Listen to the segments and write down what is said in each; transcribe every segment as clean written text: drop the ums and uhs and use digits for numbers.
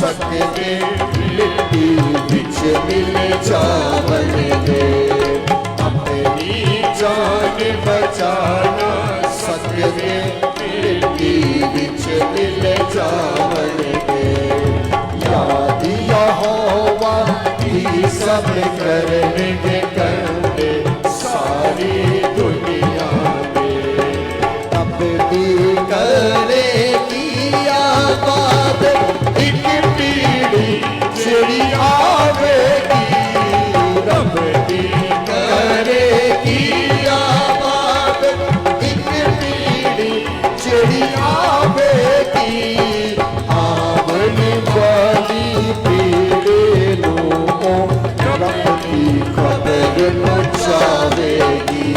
सकते मिट्टी बिच मिल जावनगे अपनी जान बचाना सकते मिट्टी बिच मिल जावनगे याद यहोवा की सब करेंगे करने सारी दुनिया में अब भी करेगी आबाद एक पीढ़ी चिड़ी आवेगी रब भी करेगी आबाद एक पीढ़ी चिड़ी आवेगी आने वाली पीढ़ी लोगों रब की खबर पहुंचावेगी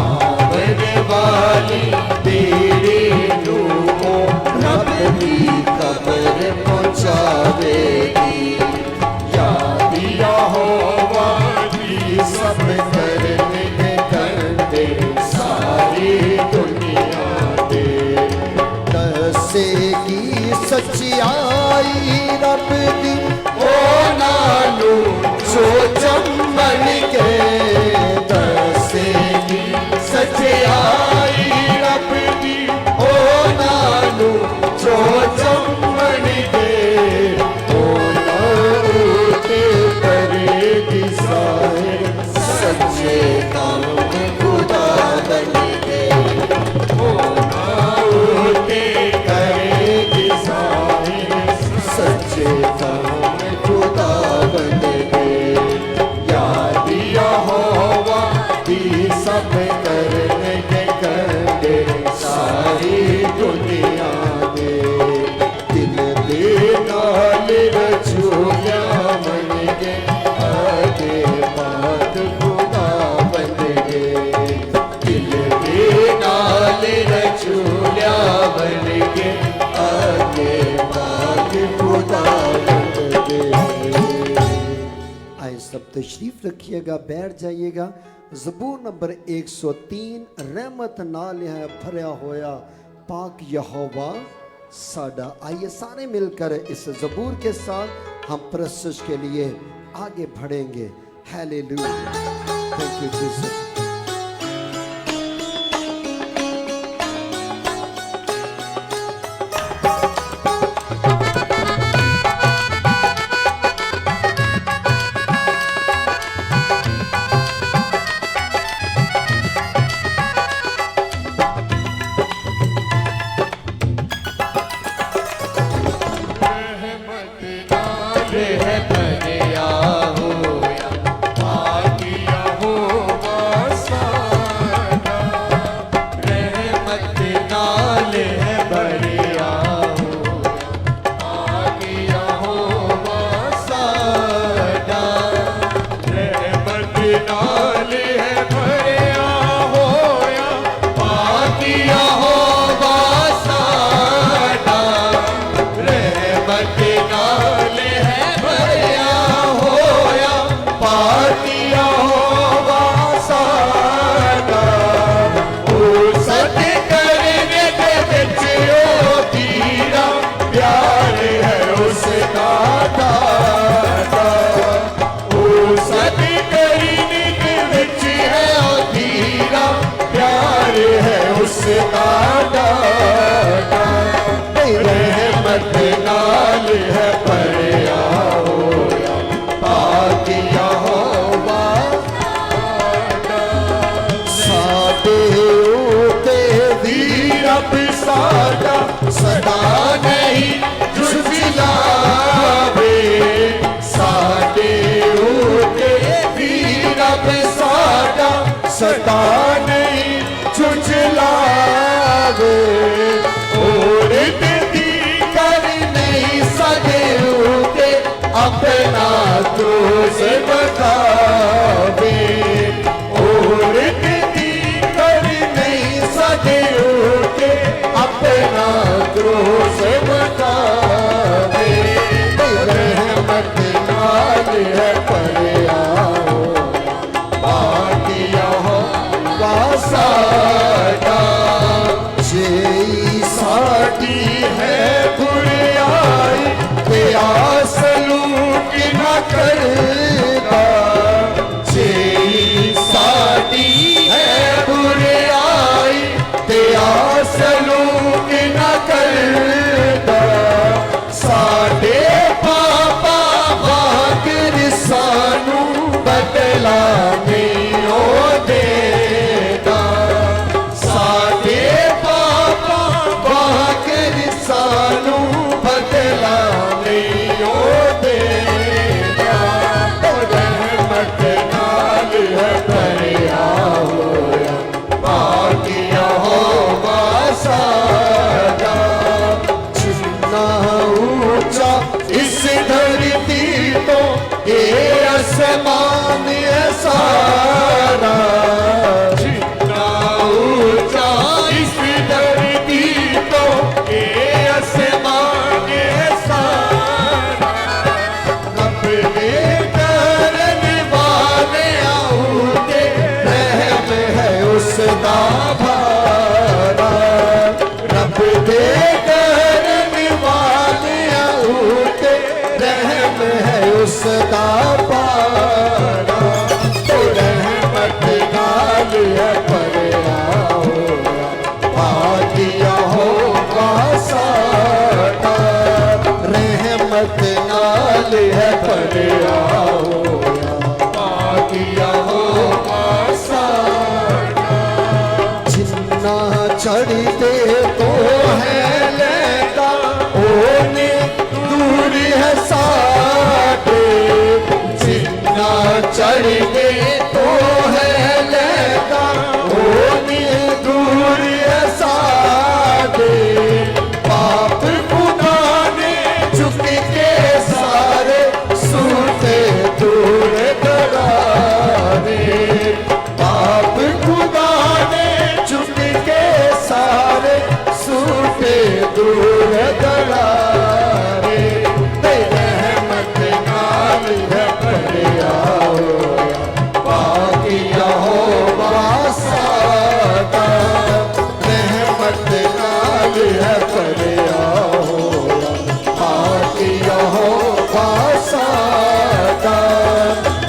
आने वाली पीढ़ी लोगों रब की खबर पहुंचावेगी याद यहोवा की सब करने करते सारी दुनिया दे दसेगी सच्चाई रब दी ओ नानू सोचम मन के दसेगी सच्चाई रब दी ओ नानू सोचम मन के ओ नानू ते करेगी सारे सच्चे काम खुदा बन के ओ नानू ते करेगी सारे सच्चे काम खुदा बन के याद यहोवा की सब करने के करने सारी दुनिया में दिल दे नाल रचूया मन के आगे बात खुदा बन गए दिल दे नाल रचूया मन के आगे बात खुदा बन गए। आए सब तशरीफ रखिएगा बैठ जाइएगा। ज़बूर नंबर 103 रहमत नाल है भरया होया पाक यहोवा साडा। आइए सारे मिलकर इस ज़बूर के साथ हम प्रस्तुत के लिए आगे बढ़ेंगे। Hallelujah thank you Jesus. सदा नहीं झुझलावे और दी कर नहीं सके अपना क्रोध बतावे और दी कर नहीं सके अपना क्रोध बतावे रहमत नाल है परया साडा जे साडी है बुराई ते ऊंचा इस धरती तो ये आसमान है सारा, जितना ऊंचा इस धरती तो ये आसमान है सारा, अपने करने वाले आऊंगे, रहम है उसका भारा, रब दे करने वाले आऊंगे, रहम है उसका पारा, तो रहमत नाल है पर आओ, बाकिया होगा सारा, रहमत नाल है पर आओ, बाकिया होगा सारा, जिन्ना चढ़ते तो है लेता ओने दूर है साढ़े, जिन्ना चढ़ते तो है लेता ओने दूर है साढ़े, पाप खुदा ने चुक के सारे सूते दूर करारे, पाप खुदा ने चुक के सारे सूते दूर करारे, रहमत नाल है पर आओ, बाकिया होगा सादा, रहमत नाल है पर आओ, बाकिया होगा सादा,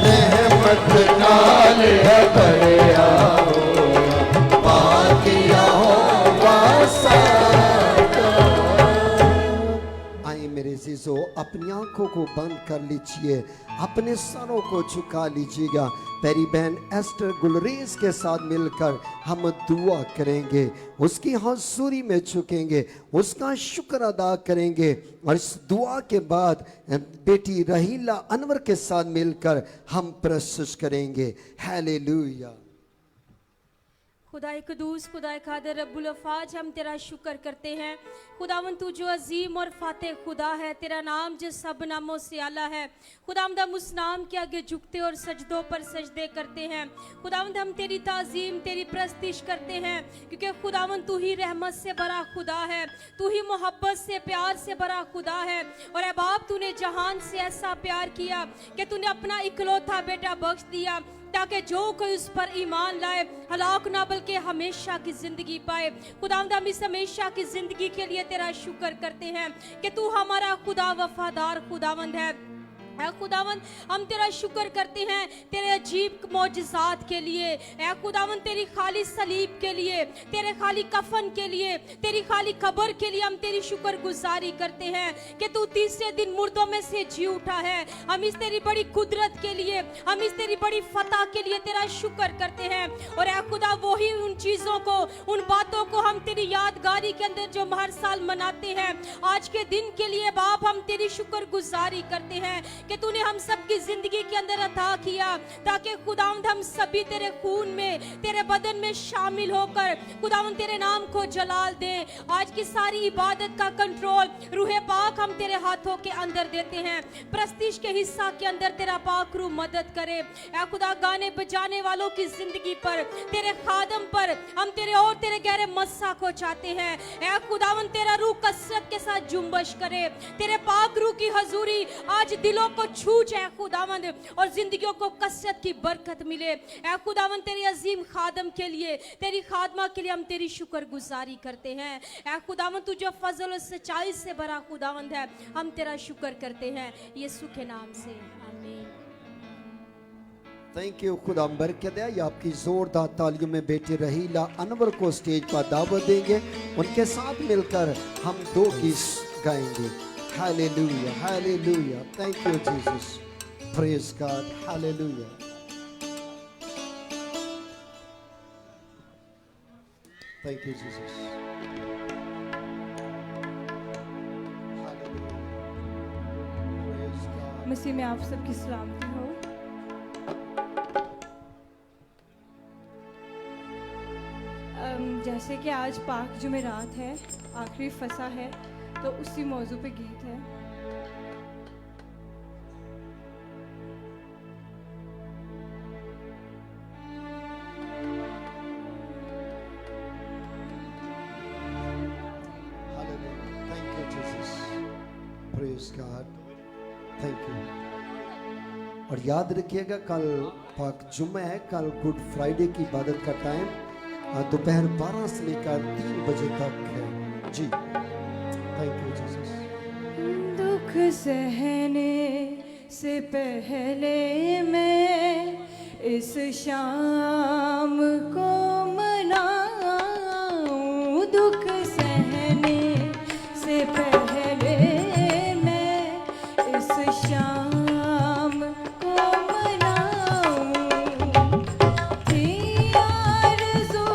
रहमत नाल है पर आओ, बाकिया होगा सादा। आइए मेरे अज़ीज़ों, अपनी आंखों को बंद कर लीजिए, अपने सरों को झुका लीजिएगा। मेरी बहन एस्टर गुलरेज के साथ मिलकर हम दुआ करेंगे, उसकी हज़ूरी में झुकेंगे, उसका शुक्र अदा करेंगे, और इस दुआ के बाद बेटी रहीला अनवर के साथ मिलकर हम प्रस्तुत करेंगे। हालेलुया। खुदाए कदूस, खुदाए कादर रब्बुल अफ़ाज, हम तेरा शुक्र करते हैं। खुदावंद तू जो अजीम और फातेह खुदा है, तेरा नाम जो सब नामों से आला है। खुदावंद हम उस नाम के आगे झुकते और सजदों पर सजदे करते हैं। खुदावंद हम तेरी ताज़ीम, तेरी प्रस्तिश करते हैं, क्योंकि खुदावंद तू ही रहमत से भरा खुदा है, तू ही मोहब्बत से प्यार से भरा खुदा है। और ऐ बाप, तूने जहान से ऐसा प्यार किया कि तूने अपना इकलौता बेटा बख्श दिया, ताकि जो कोई उस पर ईमान लाए हलाक ना बल्कि हमेशा की जिंदगी पाए। खुदावंद हम इस हमेशा की जिंदगी के लिए तेरा शुक्र करते हैं कि तू हमारा खुदा वफादार खुदावंद है। ऐ खुदावंद हम तेरा शुक्र करते हैं तेरे अजीब मौजज़ात के लिए। ऐ खुदावंद तेरी खाली सलीब के लिए, तेरे खाली कफन के लिए, तेरी खाली कब्र के लिए हम तेरी शुक्रगुजारी करते हैं कि तू तीसरे दिन मुर्दों में से जी उठा है। हम इस तेरी बड़ी कुदरत के लिए, हम इस तेरी बड़ी फतह के लिए तेरा शुक्र करते हैं। और ऐ खुदा वही उन चीज़ों को, उन बातों को हम तेरी यादगारी के अंदर जो हर साल मनाते हैं, आज के दिन के लिए बाप हम तेरी शुक्रगुजारी करते हैं कि तूने हम सबकी जिंदगी के अंदर अता किया, ताकि खुदावंद हम सभी तेरे खून में, तेरे बदन में शामिल होकर खुदावंद तेरे नाम को जलाल दें। आज की सारी इबादत का कंट्रोल रूह पाक हम तेरे हाथों के अंदर देते हैं। प्रस्तिश के हिस्सा के अंदर तेरा पाक रूह मदद करे। ऐ खुदा गाने बजाने वालों की जिंदगी पर, तेरे खादम पर हम तेरे और तेरे गहरे मस्सा को चाहते हैं। ऐ खुदावंद तेरा रूह कसरत के साथ जुम्बश करे, तेरे पाक रूह की हजूरी आज दिलों को छू जाए खुदावंद, और जिंदगियों को कसरत की बरकत मिले। ऐ खुदावंद तेरे अजीम खादम के लिए, तेरी खादमा के लिए हम तेरी शुक्रगुजारी करते हैं। ऐ खुदावंद तू जो फजल और सच्चाई से भरा खुदावंद है, हम तेरा शुक्र करते हैं यीशु के नाम से, आमीन। Thank you. खुदा बरकत दे। ये आपकी जोरदार तालियों में बेटे रहीला अनवर को स्टेज पर दावत देंगे, उनके साथ मिलकर हम दो गीत गाएंगे। Hallelujah, hallelujah. Thank you Jesus, praise God, hallelujah. Thank you Jesus, hallelujah, praise God. मसीह में आप सबकी सलामती हो। जैसे कि आज पाक जुमेरात है, आखिरी फसा है, तो उसी मौजू पे गीत है। God, thank you. और याद रखिएगा कल पाक जुम्मा है, कल गुड फ्राइडे की इबादत का टाइम दोपहर 12 से लेकर 3 बजे तक है जी। Thank you Jesus. दुख सहने से पहले मैं इस शाम को मनाऊं, दुख सहने से पहले मैं इस शाम को मनाऊं। थी आरज़ू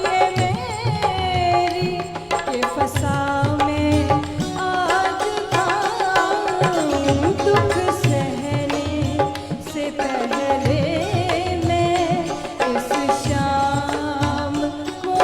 ये मेरी कि फसा में आज खाऊं, दुख सहने से पहले मैं इस शाम को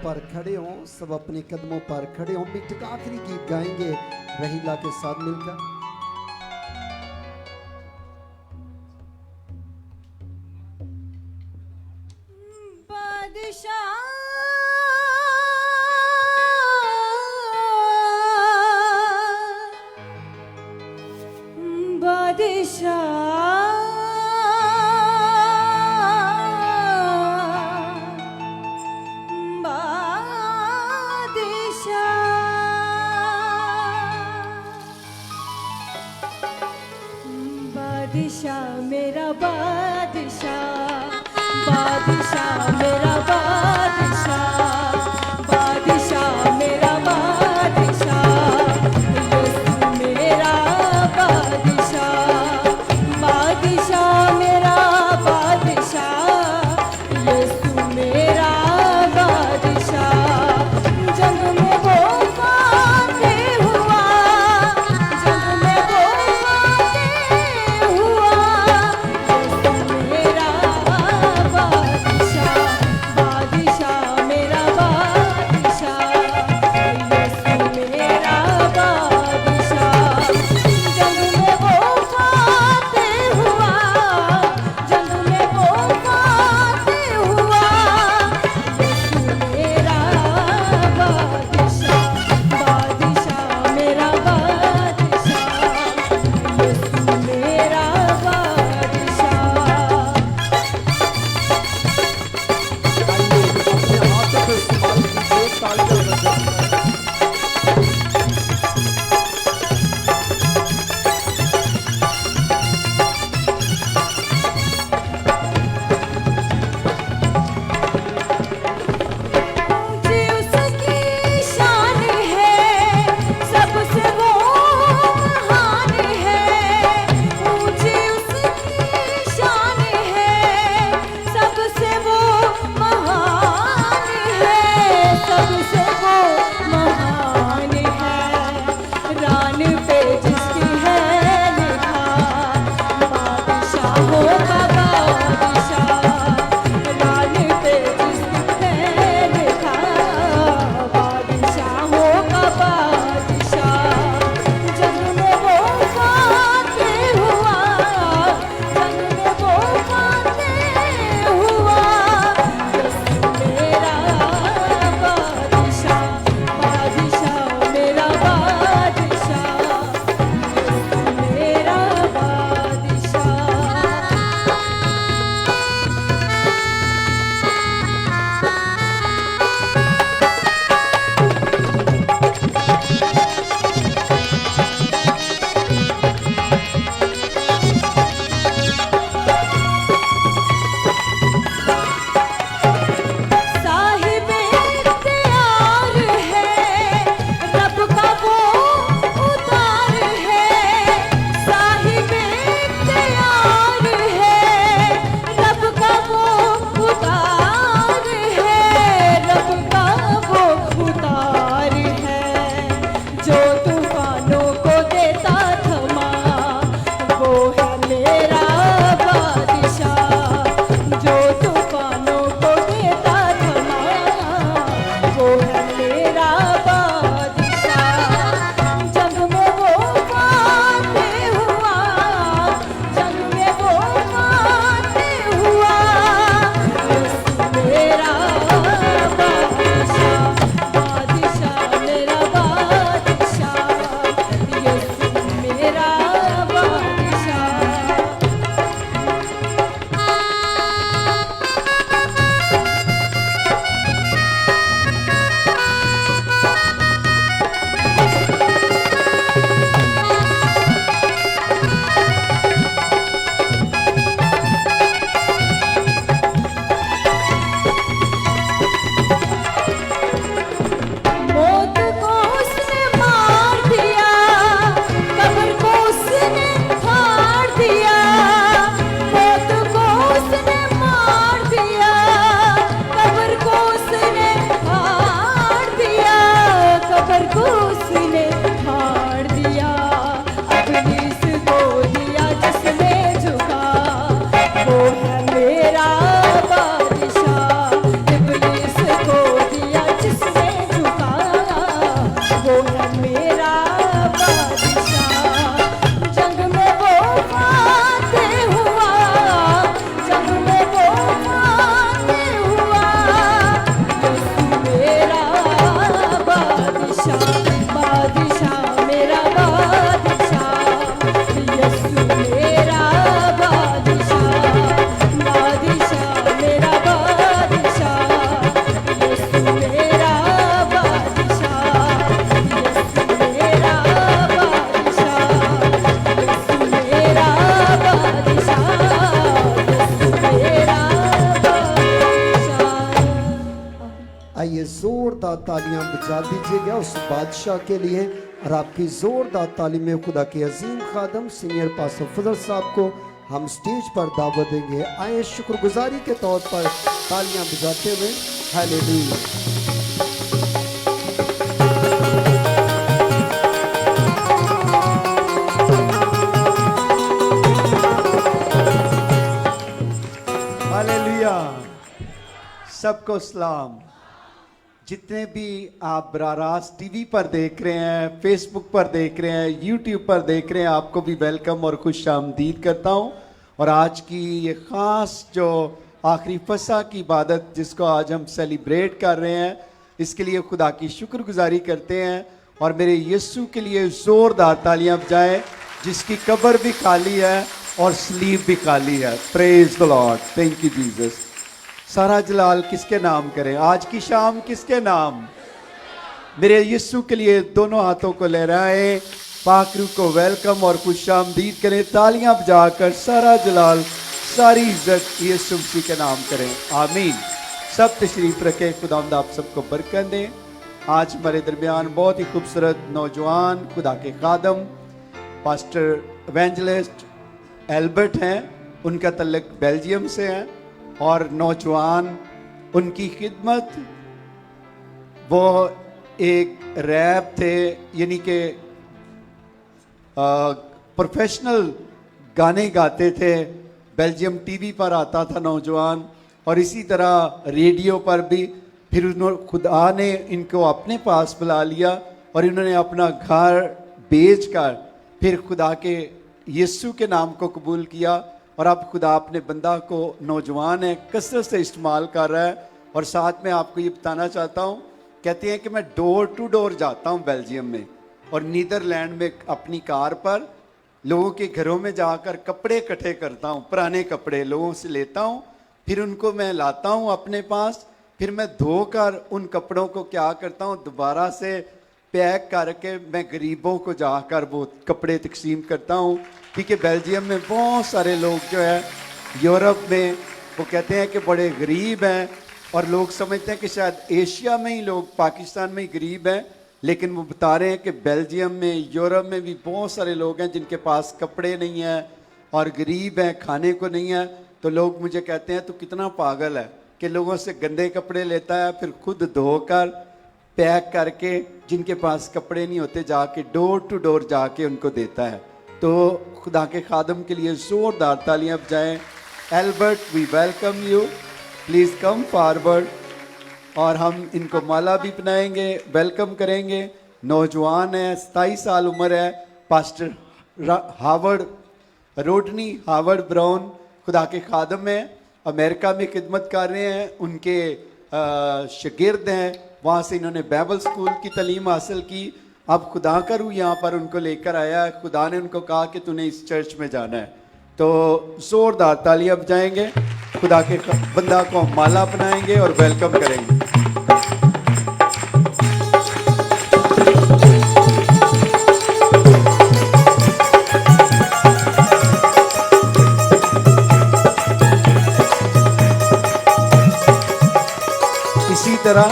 पर खड़े हों, सब अपने कदमों पर खड़े हों, मिट का आखिरी गीत गाएंगे रहीला के साथ मिलकर। बादशाह मेरा बादशाह, बादशाह मेरा बादशाह, बादशाह मेरा बादशाह, यीशु मेरा बादशाह, बादशाह मेरा बादशाह, यीशु मेरा बादशाह। जंग में वो फातेह हुआ, जंग में वो फातेह हुआ, यीशु मेरा बादशाह, बादशाह मेरा जोरदार तालियां बजा दीजिएगा उस बादशाह के लिए। और आपकी जोरदार ताली में खुदा के अजीम खादम सीनियर पास्टर फजल साहब को हम स्टेज पर दावत देंगे। आए शुक्रगुजारी के तौर पर तालियां बजाते हुए। हालेलुया। हालेलुया। सबको सलाम। जितने भी आप बरारास टीवी पर देख रहे हैं, फेसबुक पर देख रहे हैं, यूट्यूब पर देख रहे हैं, आपको भी वेलकम और खुश आमदीद करता हूं। और आज की ये ख़ास जो आखिरी फसा की इबादत जिसको आज हम सेलिब्रेट कर रहे हैं, इसके लिए खुदा की शुक्रगुजारी करते हैं। और मेरे यीशु के लिए ज़ोरदार तालियां बजाएं, जिसकी कब्र भी खाली है और स्लीब भी खाली है। Praise the Lord. Thank you Jesus. सारा जलाल किसके नाम करें? आज की शाम किसके नाम? मेरे यीशु के लिए दोनों हाथों को लहराएं, पाक रूह को वेलकम और खुश आमदीद करें। तालियां बजाकर सारा जलाल सारी इज्जत यीशु मसीह के नाम करें। आमीन। सब तशरीफ रखें। खुदावंद आप सबको बरकत दें। आज हमारे दरमियान बहुत ही खूबसूरत नौजवान खुदा के खादम पास्टर एवेंजलिस्ट एल्बर्ट हैं। उनका तल्लक बेल्जियम से है और नौजवान उनकी खिदमत, वो एक रैप थे, यानी कि प्रोफेशनल गाने गाते थे। बेल्जियम टीवी पर आता था नौजवान, और इसी तरह रेडियो पर भी। फिर उन्होंने खुदा ने इनको अपने पास बुला लिया और इन्होंने अपना घर बेचकर फिर खुदा के यीशु के नाम को कबूल किया। और अब खुदा अपने बंदा को, नौजवान है, कसरत से इस्तेमाल कर रहा है। और साथ में आपको ये बताना चाहता हूँ, कहते हैं कि मैं डोर टू डोर जाता हूँ बेल्जियम में और नीदरलैंड में अपनी कार पर लोगों के घरों में जाकर कपड़े इकट्ठे करता हूँ, पुराने कपड़े लोगों से लेता हूँ, फिर उनको मैं लाता हूँ अपने पास। फिर मैं धोकर उन कपड़ों को क्या करता हूँ, दोबारा से पैक करके मैं गरीबों को जाकर वो कपड़े तकसीम करता हूँ। क्योंकि बेल्जियम में बहुत सारे लोग जो है यूरोप में, वो कहते हैं कि बड़े गरीब हैं, और लोग समझते हैं कि शायद एशिया में ही लोग, पाकिस्तान में ही गरीब हैं। लेकिन वो बता रहे हैं कि बेल्जियम में, यूरोप में भी बहुत सारे लोग हैं जिनके पास कपड़े नहीं हैं और गरीब हैं, खाने को नहीं है। तो लोग मुझे कहते हैं, तू कितना पागल है कि लोगों से गंदे कपड़े लेता है, फिर खुद धोकर पैक करके जिनके पास कपड़े नहीं होते जाके डोर टू डोर जाके उनको देता है। तो खुदा के खादम के लिए ज़ोरदार तालियां बजाएं। Albert, we welcome you, please come forward. और हम इनको माला भी पहनाएंगे, वेलकम करेंगे। नौजवान है, 27 साल उम्र है। पास्टर हावर्ड रोडनी हावर्ड ब्राउन खुदा के खादम हैं, अमेरिका में खिदमत कर रहे हैं। उनके शागिर्द हैं, वहाँ से इन्होंने बाइबल स्कूल की तालीम हासिल की। अब खुदा का रूह यहाँ पर उनको लेकर आया है। खुदा ने उनको कहा कि तूने इस चर्च में जाना है। तो ज़ोरदार तालियां बजाएंगे, खुदा के बंदा को माला बनाएंगे और वेलकम करेंगे। इसी तरह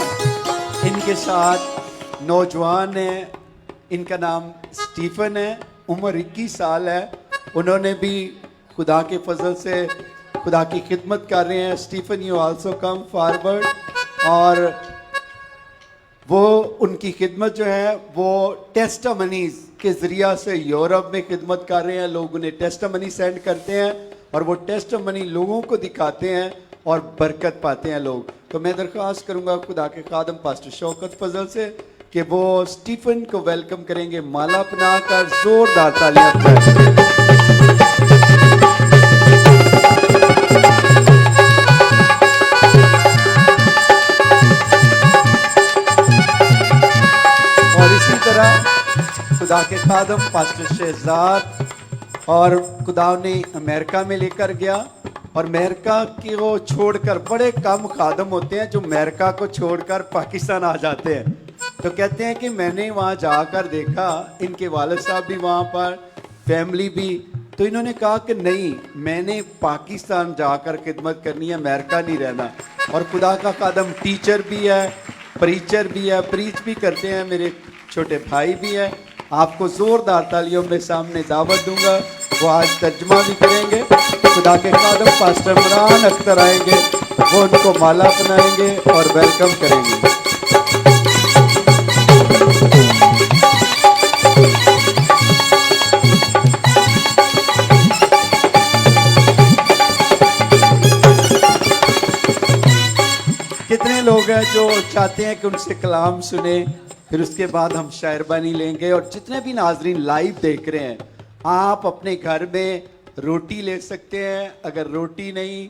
इनके साथ नौजवान है, इनका नाम स्टीफन है, उम्र 21 साल है। उन्होंने भी खुदा के फजल से खुदा की खिदमत कर रहे हैं। Stephen, you also come forward. और वो उनकी खिदमत जो है वो टेस्टामनीज के ज़रिया से यूरोप में खिदमत कर रहे हैं। लोग उन्हें टेस्टामनी सेंड करते हैं और वो टेस्टामनी लोगों को दिखाते हैं और बरकत पाते हैं लोग। तो मैं दरख्वास्त करूंगा खुदा के खादम पास्टर शौकत फजल से कि वो स्टीफन को वेलकम करेंगे, माला पहनाकर। जोरदार तालियां बजाएं। और इसी तरह खुदा के खादम पास्टर शहजाद, और खुदा ने अमेरिका में लेकर गया। और अमेरिका को छोड़कर, बड़े कम खादम होते हैं जो अमेरिका को छोड़कर पाकिस्तान आ जाते हैं। तो कहते हैं कि मैंने वहाँ जाकर देखा, इनके वालिद साहब भी वहाँ पर, फैमिली भी। तो इन्होंने कहा कि नहीं, मैंने पाकिस्तान जाकर खिदमत करनी है, अमेरिका नहीं रहना। और खुदा का खादम टीचर भी है, प्रीचर भी है, प्रीच भी करते हैं, मेरे छोटे भाई भी हैं। आपको जोरदार तालियों में सामने दावत दूंगा, वो आज तर्जमा भी करेंगे। खुदा के खादम पास्टर इमरान अख्तर आएंगे, वो उनको माला पहनाएंगे और वेलकम करेंगे। कितने लोग हैं जो चाहते हैं कि उनसे कलाम सुने, फिर उसके बाद हम शायरबानी लेंगे। और जितने भी नाजरीन लाइव देख रहे हैं, आप अपने घर में रोटी ले सकते हैं, अगर रोटी नहीं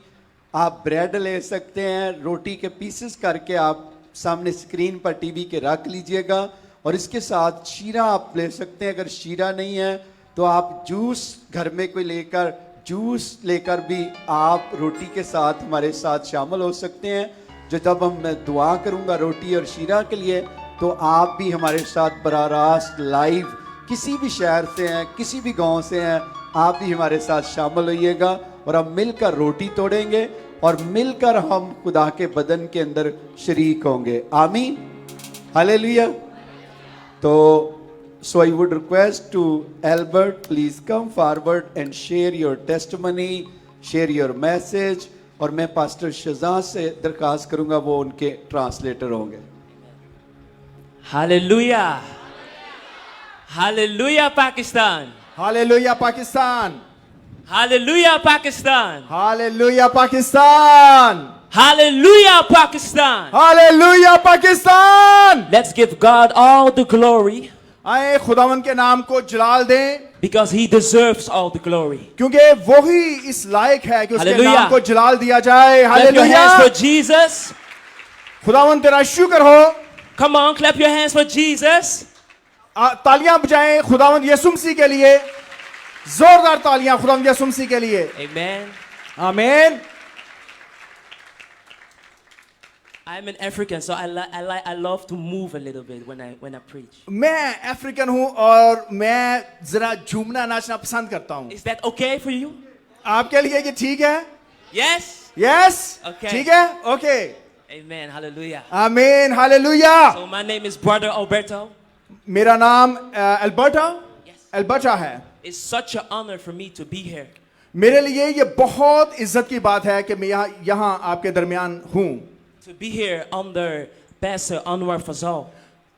आप ब्रेड ले सकते हैं, रोटी के पीसेस करके आप सामने स्क्रीन पर टीवी के रख लीजिएगा। और इसके साथ शीरा आप ले सकते हैं, अगर शीरा नहीं है तो आप जूस घर में कोई लेकर जूस लेकर भी आप रोटी के साथ हमारे साथ शामिल हो सकते हैं। जो जब मैं दुआ करूंगा रोटी और शीरा के लिए, तो आप भी हमारे साथ बराह रास्त लाइव किसी भी शहर से हैं, किसी भी गांव से हैं, आप भी हमारे साथ शामिल होइएगा और हम मिलकर रोटी तोड़ेंगे और मिलकर हम खुदा के बदन के अंदर शरीक होंगे। आमीन, हालेलुया। तो so I would request to Albert, please come forward and share your testimony, share your message। और मैं पास्टर शहजाद से दरखास्त करूंगा, वो उनके ट्रांसलेटर होंगे। Hallelujah. Hallelujah, Pakistan. Hallelujah Pakistan, Hallelujah, Pakistan. Hallelujah Pakistan, Hallelujah, Pakistan. Hallelujah Pakistan. Let's give God all the glory आए खुदावन के नाम को जलाल दें, because He deserves all the glory. क्योंकि वही इस लायक है कि उसके हालेलुया। नाम को जलाल दिया जाए। Clap your hallelujah. hands for Jesus. खुदावन तेरा शुक्र हो। Come on, clap your hands for Jesus. तालियां बजाएं खुदावन यीशु मसीह के लिए, जोरदार तालियां खुदावन यीशु मसीह के लिए। Amen. आमीन। I'm an African, so I love to move a little bit when I preach. मैं अफ्रीकन हूं और मैं जरा झूमना नाचना पसंद करता हूं। Is that okay for you? आपके लिए ये ठीक है? Yes? Yes, Okay. ठीक है, ओके, Amen. Hallelujah. आमीन, hallelujah. So my name is Brother Alberto. मेरा नाम एल्बर्टा Yes. एल्बर्टा है। It's such an honor for me to be here. मेरे लिए ये बहुत इज्जत की बात है कि मैं यहाँ आपके दरमियान हूँ। To be here under Pastor Anwar Fazal.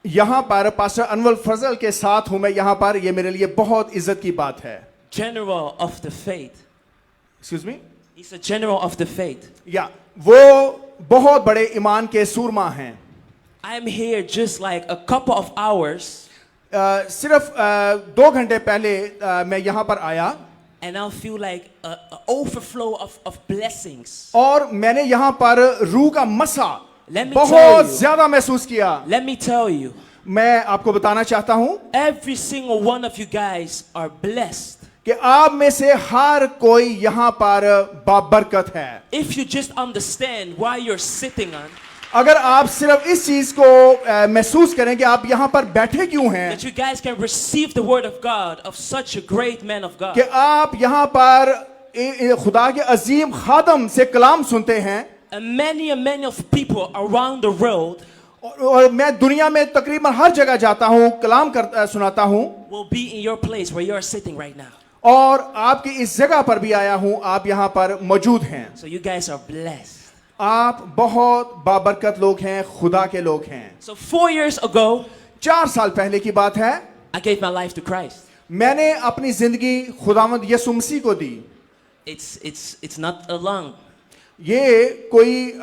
यहाँ पर पास्टर अनवर फजल के साथ हूँ मैं यहाँ पर, ये मेरे लिए बहुत इज्जत की बात है। General of the faith. Excuse me, He's a general of the faith. या वो बहुत बड़े ईमान के सूरमा हैं। I'm here just like a couple of hours, सिर्फ 2 घंटे पहले मैं यहाँ पर आया and I feel like an overflow of blessings. और मैंने यहाँ पर रूह का मसा Let me tell बहुत you. ज्यादा महसूस किया। Let me tell you, मैं आपको बताना चाहता हूँ every single one of you guys are blessed. कि आप में से हर कोई यहाँ पर बाबरकत है। If you just understand why you're sitting on, अगर आप सिर्फ इस चीज को महसूस करें कि आप यहाँ पर बैठे क्यों हैं, that you guys can receive the word of God of such a great man of God. कि आप यहाँ पर खुदा के अजीम खादम से कलाम सुनते हैं। And many of people around the world और मैं दुनिया में तकरीबन हर जगह जाता हूँ, कलाम सुनाता हूँ, will be in your place where you're sitting right now. और आपकी इस जगह पर भी आया हूँ, आप यहाँ पर मौजूद हैं। So you guys are blessed. आप बहुत बाबरकत लोग हैं, खुदा के लोग हैं। So 4 years ago, 4 साल पहले की बात है, I gave my life to Christ. मैंने अपनी जिंदगी खुदावंद यीशु मसीह को दी। It's not a long, ये कोई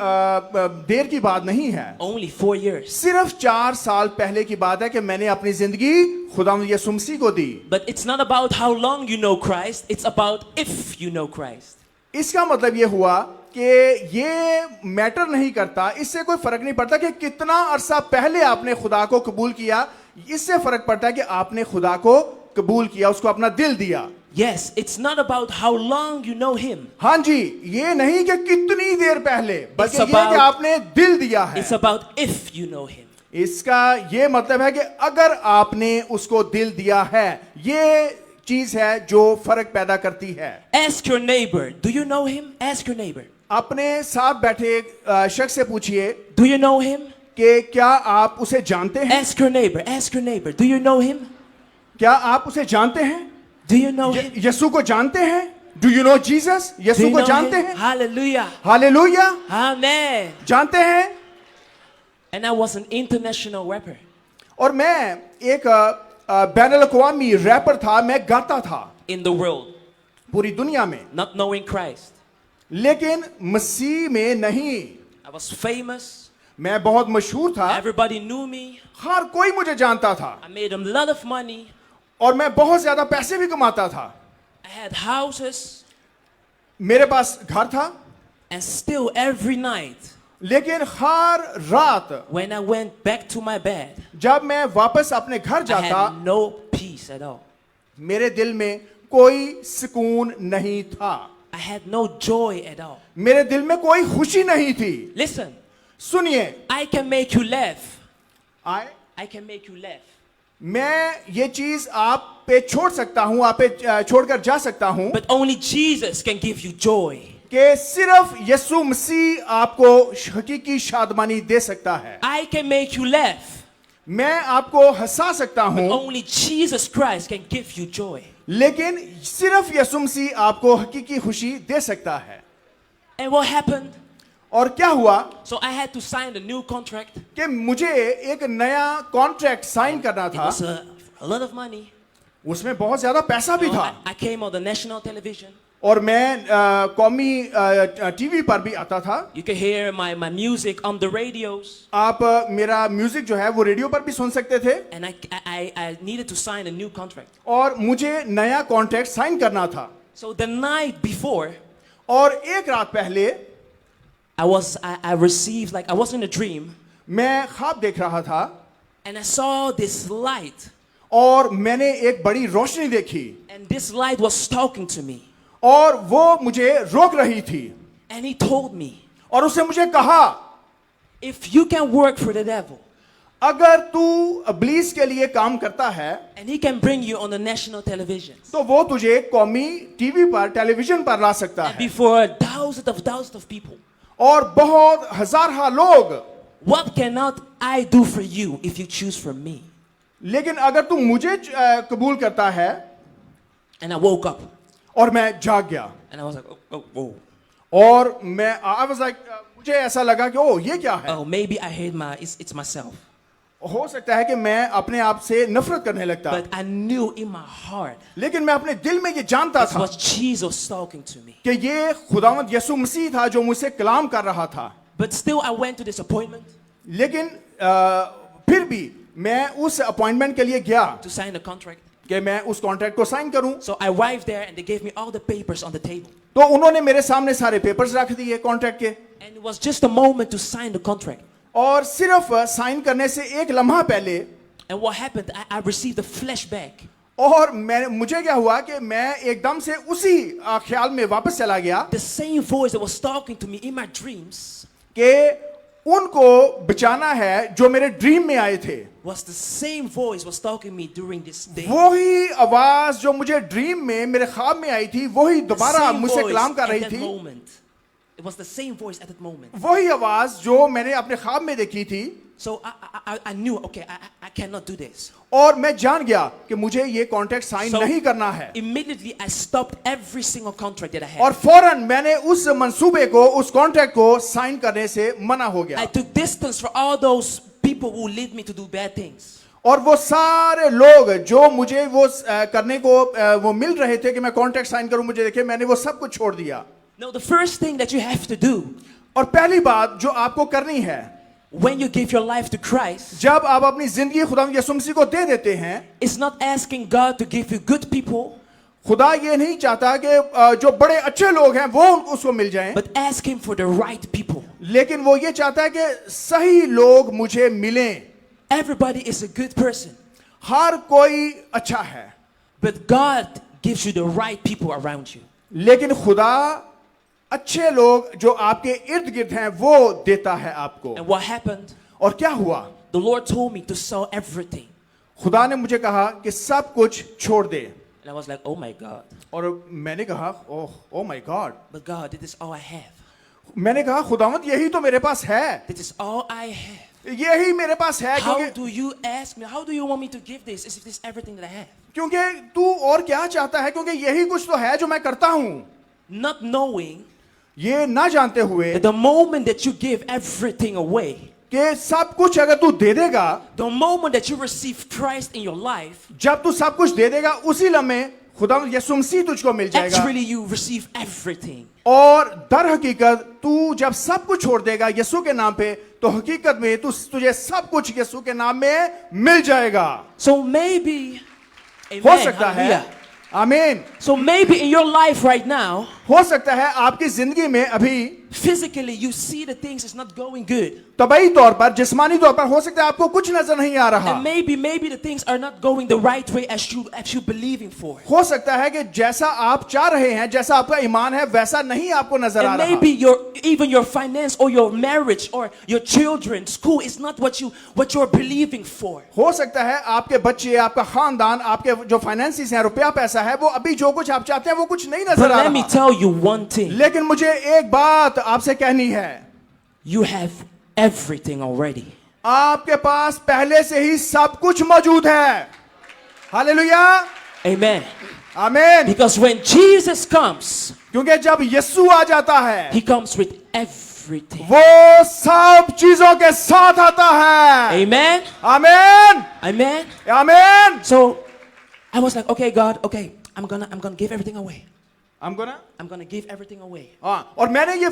देर की बात नहीं है, only 4 years. सिर्फ 4 साल पहले की बात है कि मैंने अपनी जिंदगी खुदावंद यीशु मसीह को दी। But it's not about how long you know Christ, it's about if you know Christ. इसका मतलब ये हुआ कि ये मैटर नहीं करता, इससे कोई फर्क नहीं पड़ता कि कितना अरसा पहले आपने खुदा को कबूल किया, इससे फर्क पड़ता है कि आपने खुदा को कबूल किया, उसको अपना दिल दिया। Yes, it's not about how long you know him. हाँ जी, ये नहीं कि कितनी देर पहले, बल्कि ये about- कि आपने दिल दिया है। It's about if you know him. इसका ये मतलब है कि अगर आपने उसको दिल दिया है, ये चीज है जो फर्क पैदा करती है। Ask your neighbor, do you know him? Ask your neighbor. अपने साथ बैठे शख्स से पूछिए, Do you know him? कि क्या आप उसे जानते हैं? Ask your neighbor. Ask your neighbor. Do you know him? क्या आप उसे जानते हैं? Do you know him? यीशु को जानते हैं? Do you know Jesus? Do Yeshu you को know जानते him? हैं? Hallelujah. Hallelujah, Amen. जानते हैं? And I was an international rapper. और मैं एक बैनुल-अक़वामी रैपर था, मैं गाता था In the world, पूरी दुनिया में, not knowing Christ. लेकिन मसीह में नहीं। I was famous. मैं बहुत मशहूर था, Everybody knew me. हर कोई मुझे जानता था I made a lot of money. और मैं बहुत ज्यादा पैसे भी कमाता था। I had houses. मेरे पास घर था, And still every night, लेकिन हर रात when I went back to my bed, जब मैं वापस अपने घर I जाता, had no peace at all. मेरे दिल में कोई सुकून नहीं था, I had no joy at all. मेरे दिल में कोई खुशी नहीं थी। Listen, सुनिए, I can make you laugh. आए, I can make you laugh. मैं ये चीज आप पे छोड़ सकता हूं, आप पे छोड़कर जा सकता हूं But only Jesus can give you joy. कि सिर्फ यीशु मसीह आपको हकीकी शादमानी दे सकता है। I can make you laugh. मैं आपको हंसा सकता हूं, Only Jesus Christ can give you joy. लेकिन सिर्फ यीशु मसीह आपको हकीकी खुशी दे सकता है। And what happened? और क्या हुआ So I had to sign a new contract. कि मुझे एक नया कॉन्ट्रैक्ट साइन करना It था, was a lot of money. उसमें बहुत ज्यादा पैसा भी So था I came on the national television. और मैं कौमी टीवी पर भी आता था। You can hear my music on the radios. आप मेरा म्यूजिक जो है वो रेडियो पर भी सुन सकते थे And I needed to sign a new contract. और मुझे नया कॉन्ट्रैक्ट साइन करना था। So the night before, और एक रात पहले I received, like I was in a dream, मैं ख्वाब देख रहा था and I saw this light, और मैंने एक बड़ी रोशनी देखी and this light was talking to me, और वो मुझे रोक रही थी and he told me, और उसने मुझे कहा, if you can work for the devil, अगर तू इब्लीस के लिए काम करता है and he can bring you on the national television, तो वो तुझे कौमी टीवी पर टेलीविजन पर ला सकता and है before thousands of people, और बहुत हजार लोग, what cannot I do for you if you choose from me? लेकिन अगर तू मुझे कबूल करता है, And I woke up, और मैं जाग गया and I was like, oh, और मैं I was like, मुझे ऐसा लगा कि ओ ये क्या है, oh, maybe I hate it's myself. हो सकता है कि मैं अपने आप से नफरत करने लगता, But I knew in my heart लेकिन मैं अपने दिल में ये जानता this था was Jesus talking to me. कि ये खुदावंद यीशु मसीह था जो मुझसे कलाम कर रहा था। But still, I went to this appointment लेकिन फिर भी मैं उस अपॉइंटमेंट के लिए गया to sign a contract. कि मैं उस कॉन्ट्रैक्ट को साइन करूं, So I arrived there and they gave me all the papers on the table. तो उन्होंने मेरे सामने सारे पेपर्स रख दिए कॉन्ट्रैक्ट के, And it was just a moment to sign the contract. और सिर्फ साइन करने से एक लम्हा पहले, And what happened? I received a flashback. और मुझे क्या हुआ कि मैं एकदम से उसी ख्याल में वापस चला गया The same voice that was talking to me in my dreams कि उनको बचाना है जो मेरे ड्रीम में आए थे, was the same voice was talking to me during this day. वही आवाज जो मुझे ड्रीम में मेरे ख्वाब में आई थी, वही The दोबारा same मुझसे voice कलाम कर at रही that थी, moment. It was the same voice at that moment. वही आवाज जो मैंने अपने ख्वाब में देखी थी, So I knew, okay, I cannot do this. और मैं जान गया कि मुझे ये कॉन्ट्रैक्ट साइन So नहीं करना है, immediately I stopped every single contract that I had. और फौरन मैंने उस मंसूबे को, उस कॉन्ट्रैक्ट को साइन करने से मना हो I गया, took distance from all those people who lead me to do bad things. और वो सारे लोग जो मुझे वो करने को वो मिल रहे थे कि मैं कॉन्ट्रैक्ट साइन करूं, मुझे देखे, मैंने वो सब कुछ छोड़ दिया। No, the first thing that you have to do और पहली बात जो आपको करनी है, when you give your life to Christ जब आप अपनी जिंदगी खुदा यीशु मसीह को दे देते हैं, is not asking God to give you good people, खुदा ये नहीं चाहता कि जो बड़े अच्छे लोग हैं वो उसको मिल जाएं, but ask Him for the right people. लेकिन वो ये चाहता है कि सही लोग मुझे मिलें। Everybody is a good person, हर कोई अच्छा है, but God gives you the right people around you. लेकिन खुदा अच्छे लोग जो आपके इर्द गिर्द हैं वो देता है आपको। And what happened? और क्या हुआ? The Lord told me to sell everything. खुदा ने मुझे कहा कि सब कुछ छोड़ दे, And I was like, oh my God. और मैंने कहा oh my God, But God, this is all I have. मैंने कहा खुदावंद यही तो मेरे पास है, This is all I have. यही मेरे पास है, How क्योंकि do you ask me? How do you want me to give this? As if this is everything that I have. क्योंकि तू और क्या चाहता है, क्योंकि यही कुछ तो है जो मैं करता हूं। Not knowing ये ना जानते हुए that the moment that you give everything away, कि सब कुछ अगर तू दे देगा, the moment that you receive Christ in your life, जब तू सब कुछ दे देगा उसी लम्हे खुदा यीशु मसीह तुझको मिल जाएगा। actually you receive everything. और दर हकीकत तू जब सब कुछ छोड़ देगा यीशु के नाम पे, तो हकीकत में तुझे सब कुछ यीशु के नाम में मिल जाएगा। So maybe, हो amen, सकता है, hallelujah. आमीन, So maybe in your life right now, हो सकता है आपकी जिंदगी में अभी physically you see the things is not going good. तबई तौर पर, जिस्मानी तौर पर हो सकता है आपको कुछ नजर नहीं आ रहा। And maybe the things are not going the right way as you believing for. हो सकता है कि जैसा आप चाह रहे हैं, जैसा आपका ईमान है, वैसा नहीं आपको नजर आ And रहा। maybe even your finance or your marriage or your children, school is not what you're believing for. हो सकता है आपके बच्चे, आपका खानदान, आपके जो फाइनेंसिस हैं, रुपया पैसा है, वो अभी जो कुछ आप चाहते हैं वो कुछ नहीं नजर But आ let me रहा। tell you one thing. लेकिन मुझे एक बात आपसे कहनी है, You have everything already. आपके पास पहले से ही सब कुछ मौजूद है। Hallelujah, Amen. आमीन। Because when Jesus comes, क्योंकि जब यीशु आ जाता है, he comes with everything. वो सब चीजों के साथ आता है। Amen. आमीन, Amen. आमीन। So I was like, okay, God, okay, I'm gonna give everything away. I'm gonna give everything away. हाँ, और मैंने ये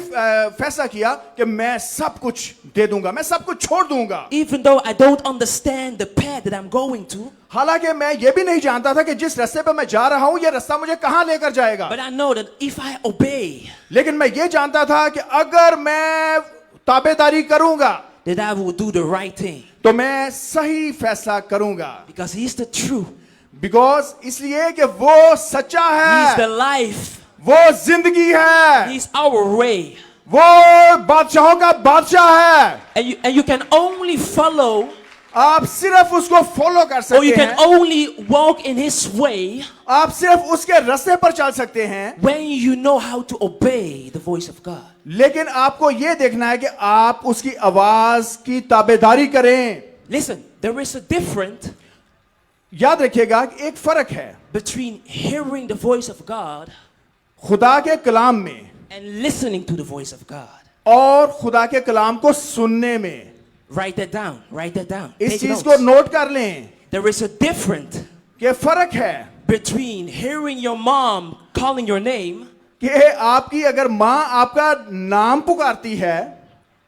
फैसला किया कि मैं सब कुछ दे दूंगा, मैं सब कुछ छोड़ दूंगा। Even though I don't understand the path that I'm going to, हालांकि मैं ये भी नहीं जानता था कि जिस रास्ते पे मैं जा रहा हूं, ये रास्ता मुझे कहां लेकर जाएगा। but I know that if I obey, लेकिन मैं ये जानता था कि अगर मैं ताबेदारी करूंगा, that I will do the right thing. तो मैं सही फैसला करूंगा। Because He's the truth. Because इसलिए कि वो सच्चा He's the है, life. वो जिंदगी है, He's our way. वो बादशाहों का बादशाह है। And you can only follow, आप सिर्फ उसको फॉलो कर or you सकते can हैं, only walk in His way आप सिर्फ उसके रास्ते पर चल सकते हैं, when you know how to obey the voice of God. लेकिन आपको यह देखना है कि आप उसकी आवाज की ताबेदारी करें। Listen, there is a difference याद रखिएगा कि एक फर्क है between hearing the voice of God खुदा के कलाम में and listening to the voice of God. और खुदा के कलाम को सुनने में। Write that down. Write that down. इस Take चीज notes. को नोट कर लें There is a difference कि फर्क है between hearing your mom calling your name कि आपकी अगर माँ आपका नाम पुकारती है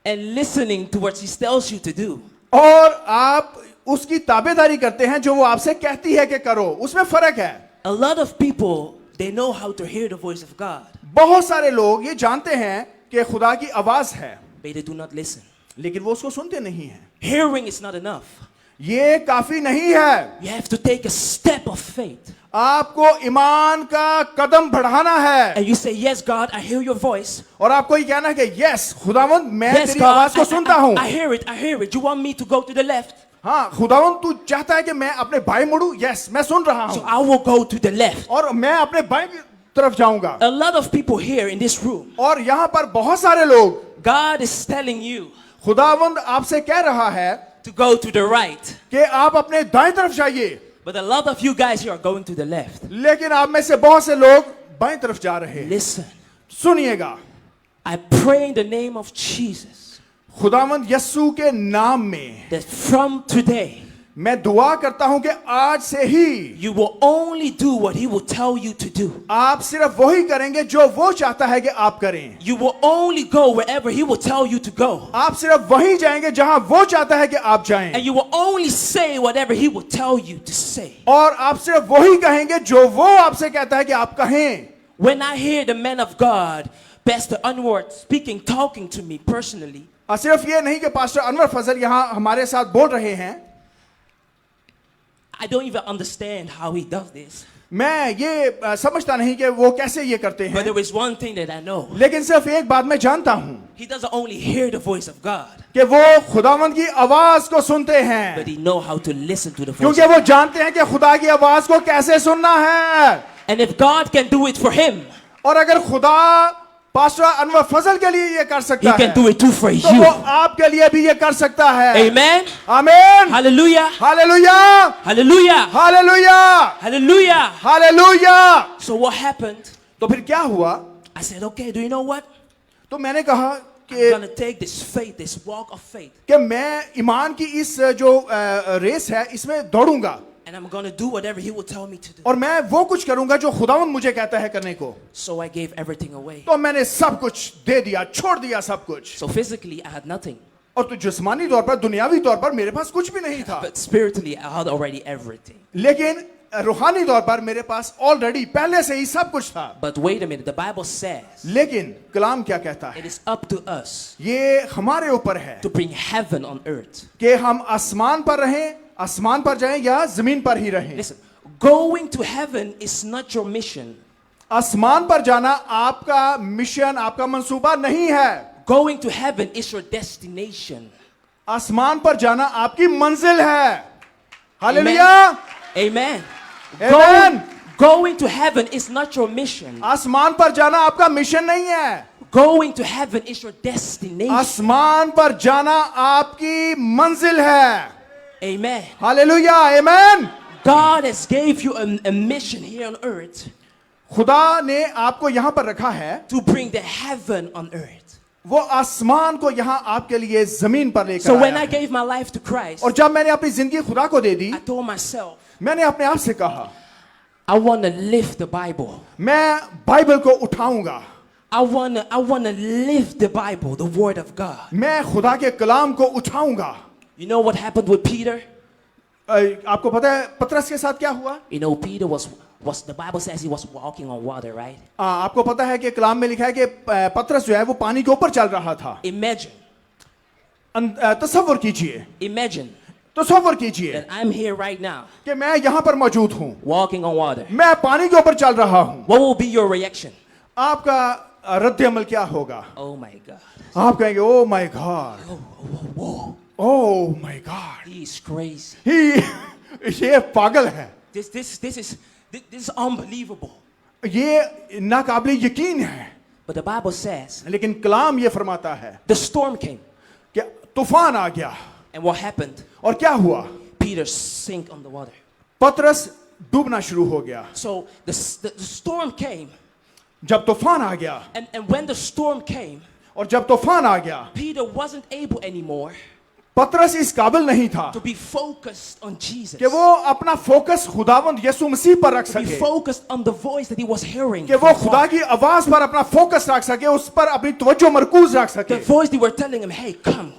and listening to what she tells you to do. और आप उसकी ताबेदारी करते हैं जो वो आपसे कहती है कि करो, उसमें फर्क है। A lot of people, they know how to hear the voice of God, बहुत सारे लोग ये जानते हैं कि खुदा की आवाज है, but they do not listen. लेकिन वो उसको सुनते नहीं हैं। Hearing is not enough. ये काफी नहीं है, You have to take a step of faith. आपको ईमान का कदम बढ़ाना है And you say, yes, God, I hear your voice. और आपको ये कहना है कि यस खुदावंद, मैं Yes, तेरी God, आवाज को सुनता हूं। I hear it. I hear it. You want me to go to the left? हाँ, खुदावंद तू चाहता है कि मैं अपने बाएं मुड़ूं, यस मैं सुन रहा So हूं, I will go to the left. और मैं अपने बाएं की तरफ जाऊंगा। A lot of people here in this room, और यहाँ पर बहुत सारे लोग, God is telling you खुदावंद आपसे कह रहा है to go to the right. कि आप अपने दाएं तरफ जाइए, But a lot of you guys here are going to the left. लेकिन आप में से बहुत से लोग बाएं तरफ जा रहे हैं। Listen, सुनिएगा, I pray in the name of Jesus खुदावंद यस्सु के नाम में that from today, मैं दुआ करता हूं कि आज से ही you will only do what He will tell you to do. आप सिर्फ वही करेंगे जो वो चाहता है कि आप करें। You will only go wherever He will tell you to go. आप सिर्फ वही जाएंगे जहां वो चाहता है कि आप जाएं, And you will only say whatever He will tell you to say. और आप सिर्फ वही कहेंगे जो वो आपसे कहता है कि आप कहें। When I hear the man of God, Pastor Anwar, speaking, talking to me personally, और सिर्फ ये नहीं कि पास्टर अनवर फजल यहाँ हमारे साथ बोल रहे हैं, I don't even understand how he does this. मैं ये समझता नहीं कि वो कैसे ये करते But हैं, there is one thing that I know. लेकिन सिर्फ एक बात मैं जानता हूं He doesn't only hear the voice of God, कि वो खुदावंद की आवाज को सुनते हैं, but he know how to listen to the voice. क्योंकि वो जानते हैं कि खुदा की आवाज को कैसे सुनना है। And if God can do it for him, और अगर खुदा पास्टर अनवर फजल के लिए ये कर He सकता can है, do it too for तो you. वो आपके लिए भी ये कर सकता है. Amen. आमीन. Hallelujah. Hallelujah. Hallelujah. Hallelujah. Hallelujah. Hallelujah. So what happened? तो फिर क्या हुआ? I said, okay, do you know what? तो मैंने कहा I'm कि gonna take this faith, this walk of faith, मैं ईमान की इस जो रेस है इसमें दौड़ूंगा and I'm gonna do whatever He will tell me to do. और मैं वो कुछ करूंगा जो खुदावंद मुझे कहता है करने को. So I gave everything away. तो मैंने सब कुछ दे दिया, छोड़ दिया सब कुछ. So physically, I had nothing, और तो जिस्मानी तौर पर, दुनियावी तौर पर मेरे पास कुछ भी नहीं था, but spiritually, I had already everything. लेकिन रूहानी तौर पर मेरे पास ऑलरेडी पहले से ही सब कुछ था. But wait a minute, the Bible says लेकिन कलाम क्या कहता है? it is up to us ये हमारे ऊपर है to bring heaven on earth. कि हम आसमान पर रहें, आसमान पर जाएं या जमीन पर ही रहें. Listen, going to heaven is not your mission. आसमान पर जाना आपका मिशन, आपका मंसूबा नहीं है. Going to heaven is your destination. आसमान पर जाना आपकी मंजिल है. Hallelujah. Amen. Amen. Going to heaven is not your mission. आसमान पर जाना आपका मिशन नहीं है. Going to heaven is your destination. आसमान पर जाना आपकी मंजिल है. Amen. Hallelujah. Amen. God has gave you a mission here on earth खुदा ने आपको यहां पर रखा है, to bring the heaven on earth. वो आसमान को यहां आपके लिए जमीन पर लेकर So when आया I है. gave my life to Christ, और जब मैंने अपनी जिंदगी खुदा को दे दी, I told myself, मैंने अपने आप से कहा I want to live the Bible. मैं बाइबल को उठाऊंगा. I want to live the Bible, the Word of God. मैं खुदा के कलाम को उठाऊंगा. You know what happened with Peter? आपको पता है पतरस के साथ क्या हुआ? You know, Peter was the Bible says he was walking on water, right? आपको पता है कि कलाम में लिखा है कि पतरस जो है वो पानी के ऊपर चल रहा था. Imagine तसव्वुर कीजिए, तसव्वुर कीजिए that I'm here right now, कि मैं यहाँ पर मौजूद हूँ, walking on water. मैं पानी के ऊपर चल रहा हूँ. What will be your reaction? आपका रद्द अमल क्या होगा? Oh my God. आप कहेंगे oh my God, Whoa. Oh my God, He is crazy. ये पागल है, This is unbelievable. ये नाकाबिल यकीन है. But the Bible says लेकिन कलाम ये फरमाता है the storm came. कि तूफान आ गया. And what happened? और क्या हुआ? Peter sank on the water. पतरस डूबना शुरू हो गया. So the storm came. जब तूफान आ गया, And when the storm came, और जब तूफान आ गया, Peter wasn't able anymore पतरस इस काबिल नहीं था to be focused on Jesus. कि वो अपना फोकस खुदावंद यीशु मसीह पर रख To be सके, focused on the voice that he was hearing. कि वो खुदा की आवाज पर अपना फोकस रख सके, उस पर अपनी तवज्जो मरकूज रख The सके. voice they were telling him, hey, come.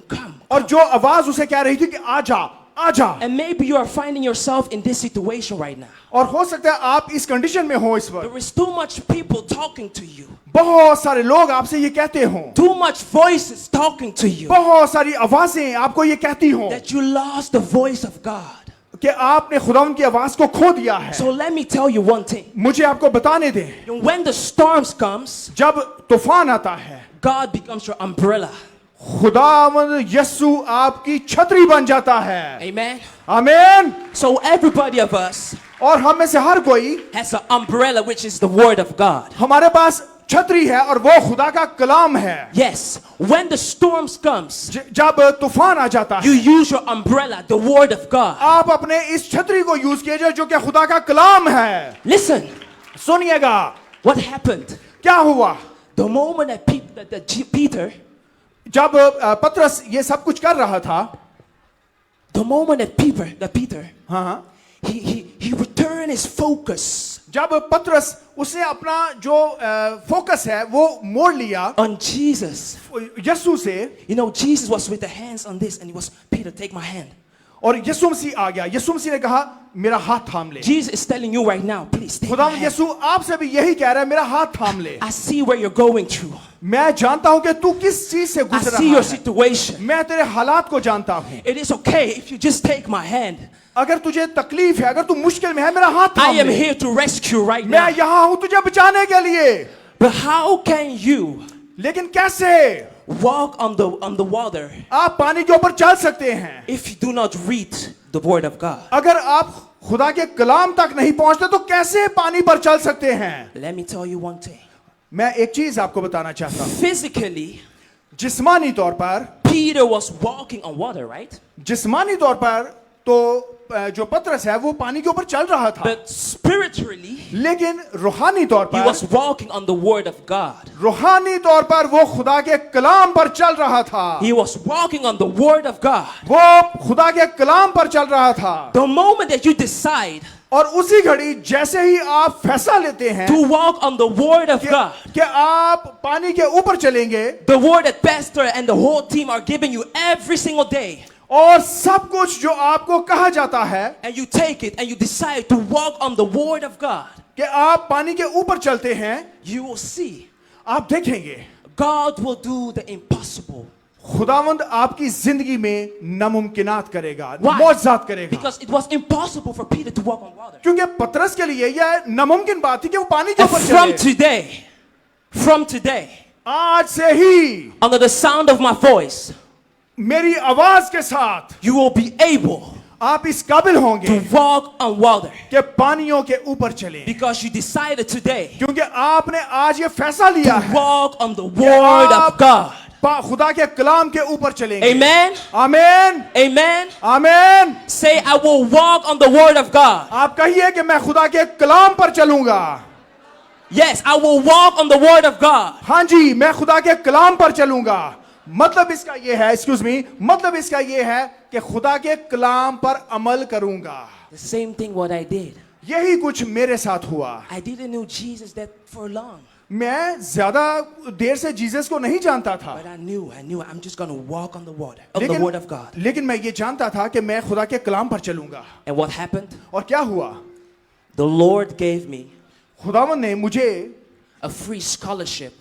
और जो आवाज उसे कह रही थी कि आजा आजा. And maybe you are finding yourself in this situation right now. और हो सकता है आप इस कंडीशन में हो इस वक्त. There is too much people talking to you. बहुत सारे लोग आपसे ये कहते हो, Too much voices talking to you. बहुत सारी आवाजें आपको ये कहती हो That you lost the voice of God. कि आपने खुदावंद की आवाज को खो दिया है. So let me tell you one thing. मुझे आपको बताने दें, When the storms comes, जब तूफान आता है, God becomes your umbrella. खुदावंद यीशु आपकी छतरी बन जाता है. Amen. आमीन. So everybody of us और हम में से हर कोई, has an umbrella which is the word of God. हमारे पास छतरी है और वो खुदा का कलाम है. Yes, when the storms comes, जब तूफान आ जाता you है, use your umbrella, the word of God. आप अपने इस छतरी को यूज कीजिए जो कि खुदा का कलाम है. Listen, सुनिएगा what happened? क्या हुआ. The moment that Peter, जब पतरस ये सब कुछ कर रहा था, the moment that Peter, हाँ, he returned his focus जब पतरस उसने अपना जो फोकस है वो मोड़ लिया on Jesus. यीशु से, You know, Jesus was with the hands on this, and he was, Peter, take my hand. और यीशु मसीह आ गया. यीशु मसीह ने कहा मेरा हाथ थाम ले. Jesus is telling you right now, please take my खुदावंद hand. यीशु आपसे भी यही कह रहा है, मेरा हाथ थाम ले. I see where you're going through. मैं जानता हूं कि तू किस चीज से I गुजर see your रहा है. situation. मैं तेरे हालात को जानता हूं. It is okay if you just take my hand. अगर तुझे तकलीफ है, अगर तू मुश्किल में है, मेरा हाथ I थाम am ले. here to rescue right मैं now. यहां हूं तुझे बचाने के लिए. But how can you लेकिन कैसे walk on the water आप पानी के ऊपर चल सकते हैं if you do not read the word of God? अगर आप खुदा के कलाम तक नहीं पहुंचते? तो कैसे पानी पर चल सकते हैं? Let me tell you one thing. मैं एक चीज आपको बताना चाहता हूं, Physically, जिस्मानी तौर पर, Peter was walking on water, right? जिस्मानी तौर पर तो जो पतरस है वो पानी के ऊपर चल रहा था, But spiritually, लेकिन रूहानी तौर he पर, was walking on the word of God. रूहानी तौर पर वो खुदा के कलाम पर चल रहा था, He was walking on the word of God. वो खुदा के कलाम पर चल रहा था। The moment that you decide और उसी घड़ी जैसे ही आप फैसला लेते हैं to walk on the word of God, कि आप पानी के ऊपर चलेंगे, the word that pastor and the whole team are giving you every single day, और सब कुछ जो आपको कहा जाता है and you take it and you decide to walk on the word of God, कि आप पानी के ऊपर चलते हैं, you will see आप देखेंगे God will do the impossible. खुदावंद आपकी जिंदगी में नामुमकिनात करेगा, Why? मौजज़ात करेगा। Because it was impossible for Peter to walk on water. क्योंकि पतरस के लिए यह नामुमकिन बात थी कि वो पानी के And ऊपर चले। from today, आज से ही under the sound of my voice, मेरी आवाज के साथ you will be able आप इस काबिल to होंगे walk on water कि पानियों के ऊपर चले, because you decided today क्योंकि आपने आज ये फैसला लिया to है walk on the word of God. खुदा के कलाम के ऊपर चलेंगे। Amen. आमीन, Amen. आमीन। Say, I will walk on the word of God. आप कहिए कि मैं खुदा के कलाम पर चलूंगा। Yes, I will walk on the word of God. हाँ जी, मैं खुदा के कलाम पर चलूंगा। मतलब इसका यह है, एक्सक्यूज मी, मतलब इसका यह है कि खुदा के कलाम पर अमल करूंगा। The same thing what I did. यही कुछ मेरे साथ हुआ। I didn't know Jesus that for long. मैं ज्यादा देर से जीसस को नहीं जानता था, But I knew I'm just going to walk on the water, on the word of God. लेकिन मैं ये जानता था कि मैं खुदा के कलाम पर चलूंगा। And what happened? और क्या हुआ? The Lord gave me खुदावंद ने मुझे a free scholarship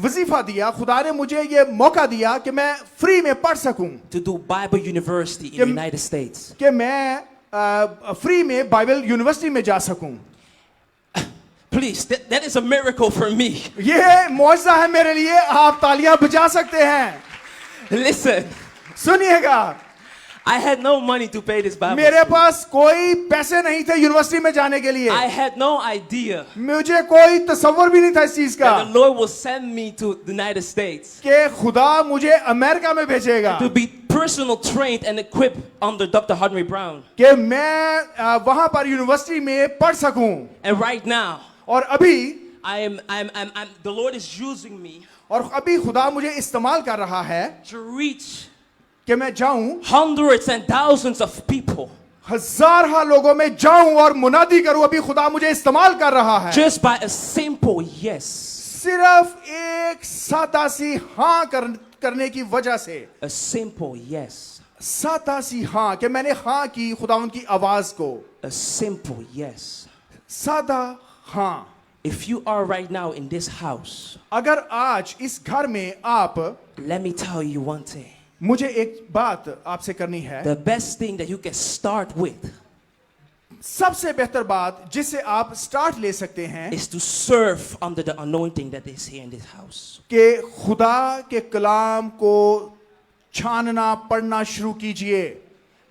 वजीफा दिया, खुदा ने मुझे ये मौका दिया कि मैं फ्री में पढ़ सकूं, to do Bible University in the United States. कि मैं फ्री में बाइबल यूनिवर्सिटी में जा सकूं। Please, that is a miracle for me. ये मौजज़ा है मेरे लिए, आप तालियां बजा सकते हैं। Listen, सुनिएगा, I had no money to pay this Bible. मेरे पास कोई पैसे नहीं थे यूनिवर्सिटी में जाने के लिए, I had no idea मुझे कोई तसव्वुर भी नहीं था इस चीज का that the Lord will send me to the United States कि खुदा मुझे अमेरिका में भेजेगा, to be personal trained and equipped under Dr. Henry Brown. कि मैं वहां पर यूनिवर्सिटी में पढ़ सकूं। And right now, और अभी the Lord is using me और अभी खुदा मुझे इस्तेमाल कर रहा है to reach कि मैं जाऊं, hundreds and thousands of people हजारों लोगों में जाऊं और मुनादी करूं। अभी खुदा मुझे इस्तेमाल कर रहा है just by a simple yes. सिर्फ एक सादा सी हाँ करने की वजह से, A simple yes. सादा सी हाँ, कि मैंने हाँ की खुदावंद की आवाज को, A simple yes. सादा हाँ। If you are right now in this house, अगर आज इस घर में आप, let me tell you one thing. मुझे एक बात आपसे करनी है, The best thing that you can start with सबसे बेहतर बात जिससे आप स्टार्ट ले सकते हैं is to serve under the anointing that is here in this house. कि खुदा के कलाम को छानना पढ़ना शुरू कीजिए।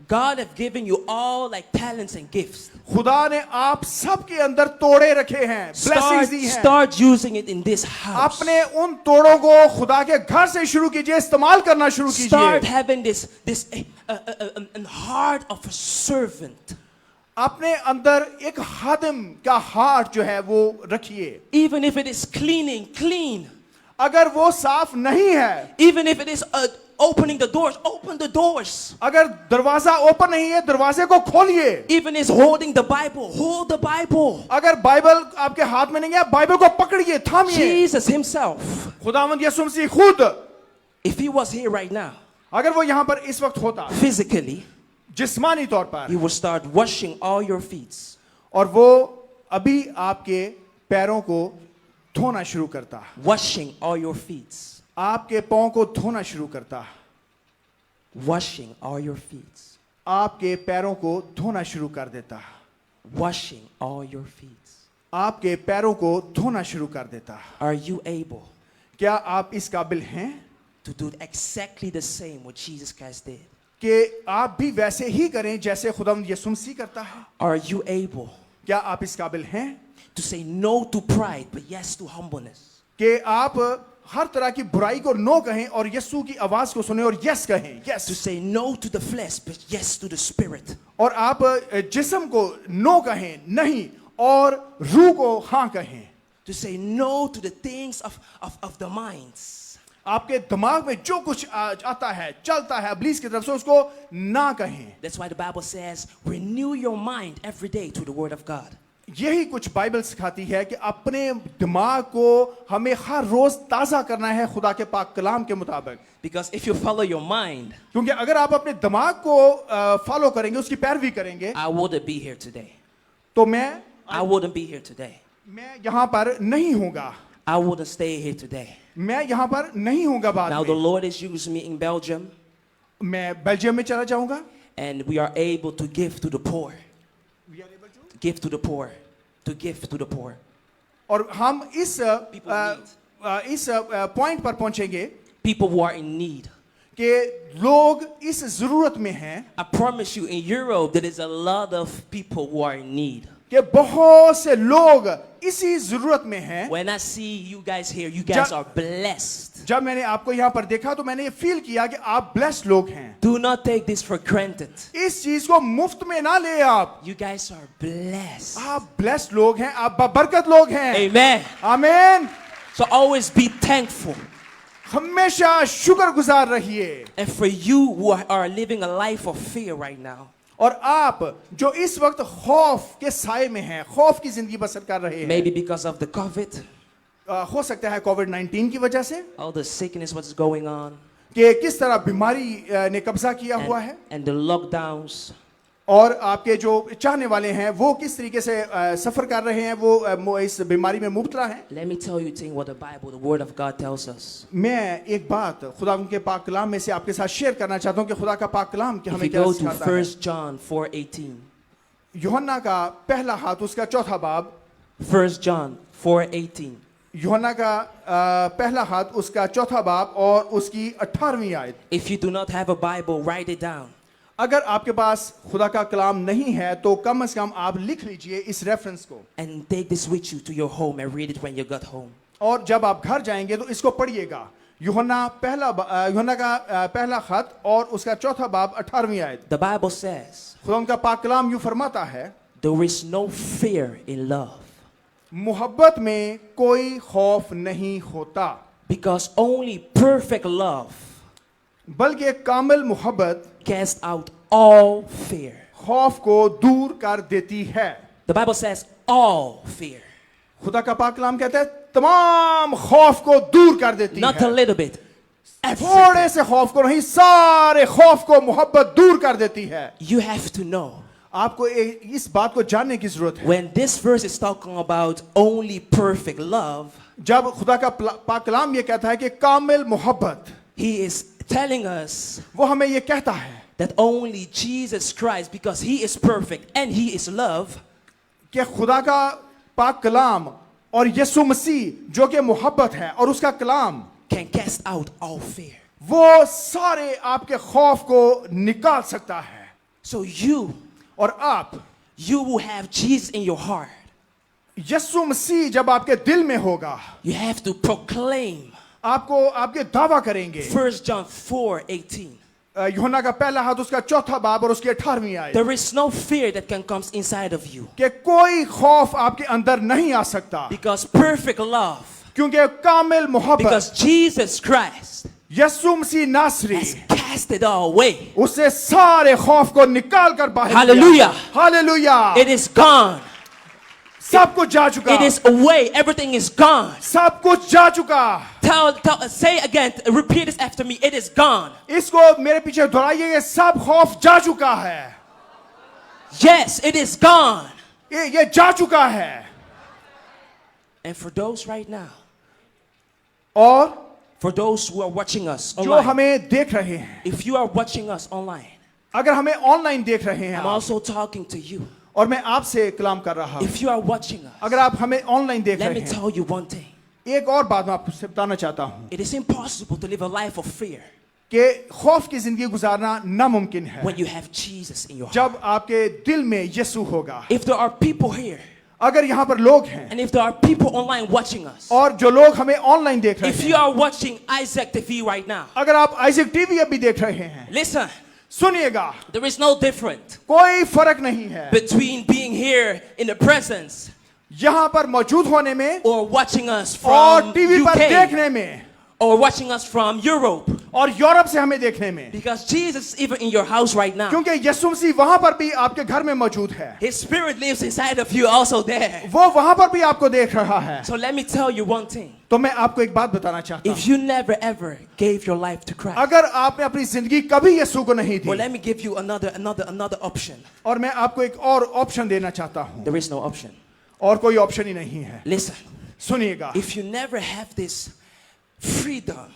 God have given you all like talents and gifts. खुदा ने आप सबके अंदर तोड़े रखे हैं, ब्लेसिंग्स दी हैं। Start using it in this house. अपने उन तोड़ों को खुदा के घर से शुरू कीजिए, इस्तेमाल करना शुरू Start कीजिए। having this heart of a servant. अपने अंदर एक खादिम का हार्ट जो है वो रखिए। Even if it is clean. अगर वो साफ नहीं है, Even if it is opening the doors, open the doors. अगर दरवाजा ओपन नहीं है, दरवाजे को खोलिए। Even is holding the Bible, hold the Bible. अगर बाइबल आपके हाथ में नहीं है, बाइबल को पकड़िए, थामिए। Jesus himself, खुदावंद यीशु मसीह खुद, if he was here right now, अगर वो यहाँ पर इस वक्त होता, physically, जिस्मानी तौर पर, he will start washing all your feet. और वो अभी आपके पैरों को धोना शुरू करता, Washing all your feet. आपके पांव को धोना शुरू करता, Washing all your feet. आपके पैरों को धोना शुरू कर देता, Washing all your feet. आपके पैरों को धोना शुरू कर देता। Are you able क्या आप इस काबिल हैं to do exactly the same what Jesus Christ did? कि आप भी वैसे ही करें जैसे खुदावंद यीशु मसीह करता है? Are you able क्या आप इस काबिल हैं To say no to pride, but yes to humbleness. कि आप हर तरह की बुराई को नो कहें और यीशु की आवाज को सुने और यस कहें, To yes. say no to the flesh, but yes to the spirit. और आप जिस्म को नो कहें नहीं और रूह को हाँ कहें। To say no to the things of the minds. आपके दिमाग में जो कुछ आता है, चलता है इब्लीस की तरफ से, उसको ना कहें। That's why the Bible says, renew your mind every day through the word of God. यही कुछ बाइबल सिखाती है कि अपने दिमाग को हमें हर रोज ताजा करना है खुदा के पाक कलाम के मुताबिक। Because if you follow your mind, क्योंकि अगर आप अपने दिमाग को फॉलो करेंगे, उसकी पैरवी करेंगे, I wouldn't be here today. तो मैं wouldn't be here today. यहाँ पर नहीं हूँगा, I wouldn't stay here today. मैं यहाँ पर नहीं हूँगा बाद Now the में। Lord is using me in Belgium, मैं बेल्जियम में चला जाऊँगा। and we are able to give to the poor. Give to the poor. To give to the poor. और हम इस People need. इस पॉइंट पर पहुंचेंगे People who are in need. कि लोग इस जरूरत में हैं I promise you, in Europe, there is a lot of people who are in need. कि बहुत से लोग इसी जरूरत में हैं। When I see you guys here, you guys Ja- are blessed. जब मैंने आपको यहाँ पर देखा तो मैंने ये फील किया कि आप ब्लेस्ड लोग हैं। Do not take this for granted. इस चीज को मुफ्त में ना ले आप। You guys are blessed. आप ब्लेस्ड लोग हैं, आप बरकत लोग हैं। Amen. आमीन। So always be thankful. हमेशा शुक्रगुजार रहिए। And for you who are living a life of fear right now, और आप जो इस वक्त खौफ के साए में हैं, खौफ की जिंदगी बसर कर रहे हैं, maybe because of the COVID, हो सकता है कोविड-19 की वजह से all the sickness, what's going on, कि किस तरह बीमारी ने कब्जा किया हुआ है, and the lockdowns. और आपके जो चाहने वाले हैं वो किस तरीके से सफर कर रहे हैं, वो इस बीमारी में मुब्तला हैं। Let me tell you thing what the Bible, the Word of God tells us. मैं एक बात खुदा के पाक कलाम में से आपके साथ शेयर करना चाहता हूं कि खुदा का पाक कलाम कि If हमें you क्या go to सिखाता है। 1 John 4:18, यूहन्ना का पहला हाथ उसका चौथा बाब, 1 John 4:18. यूहन्ना का पहला हाथ उसका चौथा बाब और उसकी 18वीं आयत। If you do not have a Bible, write it down. अगर आपके पास खुदा का कलाम नहीं है तो कम से कम आप लिख लीजिए इस रेफरेंस को, And take this with you to your home and read it when you got home. और जब आप घर जाएंगे तो इसको पढ़िएगा। यूहन्ना का पहला खत और उसका चौथा बाब 18वीं आयत। The Bible says, खुदा उनका पाक कलाम यूं फरमाता है, there is no fear in love, मोहब्बत में कोई खौफ नहीं होता, because only perfect love बल्कि एक कामिल मोहब्बत casts out all fear. खौफ को दूर कर देती है। The Bible says all fear, खुदा का पाक कलाम कहता है तमाम खौफ को दूर कर देती not a है। little bit. थोड़े से खौफ को नहीं, सारे खौफ को मोहब्बत दूर कर देती है। You have to know, आपको इस बात को जानने की जरूरत है। when this verse is talking about only perfect love, जब खुदा का पाक कलाम ये कहता है कि कामिल मोहब्बत, he is telling us वो हमें ये कहता है that only Jesus Christ, because he is perfect and he is love, कि खुदा का पाक कलाम और यीशु मसीह जो कि मोहब्बत है और उसका कलाम, can cast out all fear. वो सारे आपके खौफ को निकाल सकता है। So you और आप, will have Jesus in your heart. यीशु मसीह जब आपके दिल में होगा, You have to proclaim आपको आपके दावा करेंगे। 1 John 4:18. यूहन्ना का पहला हाथ उसका चौथा बाब और उसकी 18वीं आयत, There is no fear that can come inside of you, कि कोई खौफ आपके अंदर नहीं आ सकता, because perfect love, क्योंकि कामिल मोहब्बत because Jesus Christ यीशु मसीह नासरी has cast it all away. उससे सारे खौफ को निकाल कर बाहर Hallelujah. Hallelujah. It is gone. सब कुछ जा चुका, It is away. Everything is gone. सब कुछ जा चुका। Say again. Repeat this after me. It is gone. इसको मेरे पीछे दोहराइए, ये सब खौफ जा चुका है, Yes, it is gone. ये जा चुका है। And for those right now, और for those who are watching us जो online, हमें देख रहे हैं, if you are watching us online, अगर हमें ऑनलाइन देख रहे हैं I'm आप, also talking to you. और मैं आपसे कलाम कर रहा हूं, If you are watching us, अगर आप हमें ऑनलाइन देख let रहे me हैं, tell you one thing. एक और बात मैं आपसे बताना चाहता हूं It is impossible to live a life of fear कि खौफ की जिंदगी गुजारना नामुमकिन है when you have Jesus in your heart. जब आपके दिल में यीशु होगा। If there are people here अगर यहाँ पर लोग हैं and if there are people online watching us, और जो लोग हमें ऑनलाइन देख रहे if हैं, you are watching Isaac TV right now, अगर आप आइजक टीवी अभी देख रहे हैं, listen, सुनिएगा, there is no difference कोई फर्क नहीं है between being here in the presence यहाँ पर मौजूद होने में or watching us और from टीवी पर UK देखने में or watching us from Europe, और यूरोप से हमें देखने में, because Jesus is even in your house right now. क्योंकि यीशु मसीह वहां पर भी आपके घर में मौजूद है, His spirit lives inside of you also there. वो वहां पर भी आपको देख रहा है। So let me tell you one thing. तो मैं आपको एक बात बताना चाहता हूँ, If you never ever gave your life to Christ, अगर आपने अपनी जिंदगी कभी यीशु को नहीं well, the, let me give you another option. और मैं आपको एक और ऑप्शन देना चाहता हूँ, There is no option. और कोई ऑप्शन ही नहीं है। Listen, सुनिएगा, if you never have this freedom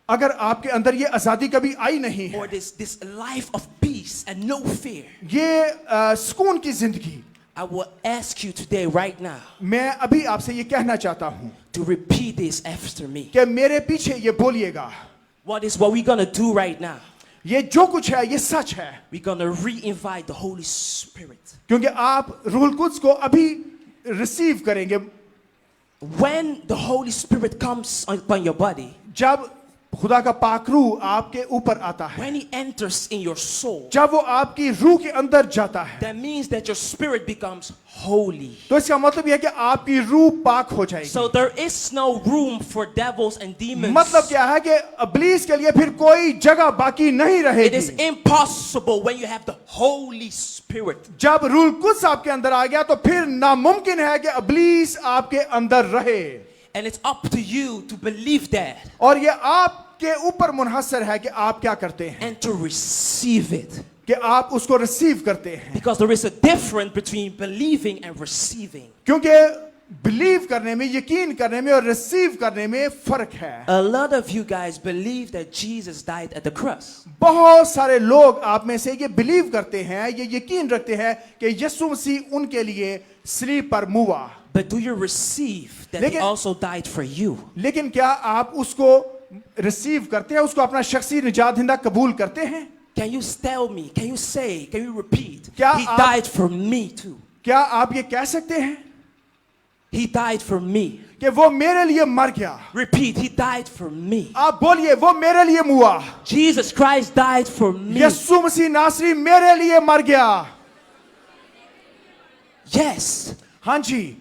अगर आपके अंदर ये आजादी कभी आई नहीं or है, this life of peace and no fear, ये सुकून की जिंदगी, I will ask you today, right now, मैं अभी आपसे ये कहना चाहता हूँ to repeat this after me. कि मेरे पीछे ये बोलिएगा, What we're gonna do right now? ये जो कुछ है ये सच है, We're gonna re-invite the Holy Spirit. क्योंकि आप रूहुल कुद्स को अभी रिसीव करेंगे। When the Holy Spirit comes upon your body, जब खुदा का पाक रूह आपके ऊपर आता है, when He enters in your soul, जब वो आपकी रूह के अंदर जाता है, that means that your spirit becomes holy. तो इसका मतलब यह है कि आपकी रूह पाक हो जाएगी। So there is no room for devils and demons. मतलब क्या है कि इब्लीस के लिए फिर कोई जगह बाकी नहीं It is रहेगी। impossible when you have the Holy Spirit. जब रूहुल कुद्स आपके अंदर आ गया तो फिर नामुमकिन है कि इब्लीस आपके अंदर रहे, And it's up to you to believe that और ये आपके ऊपर मुनहसर है कि आप क्या करते हैं, and to receive it. कि आप उसको रिसीव करते हैं। Because there is a difference between believing and receiving. क्योंकि बिलीव करने में, यकीन करने में और रिसीव करने में फर्क है। A lot of you guys believe that Jesus died at the cross. बहुत सारे लोग आप में से ये बिलीव करते हैं, ये यकीन रखते हैं कि यीशु मसीह उनके लिए सलीब पर मुआ, But do you receive that He लेकिन- also died for you? लेकिन क्या आप उसको रिसीव करते हैं, उसको अपना शख्सी निजात दहिंदा कबूल करते हैं? Can you tell me? Can you say? Can you repeat? क्या He आप- died for me too. क्या आप ये कह सकते हैं He died for me. कि वो मेरे लिए मर गया? Repeat, He died for me. आप बोलिए, वो मेरे लिए मुआ, Jesus Christ died for me. यीशु मसीह नासरी मेरे लिए मर गया। Yes. हाँ जी,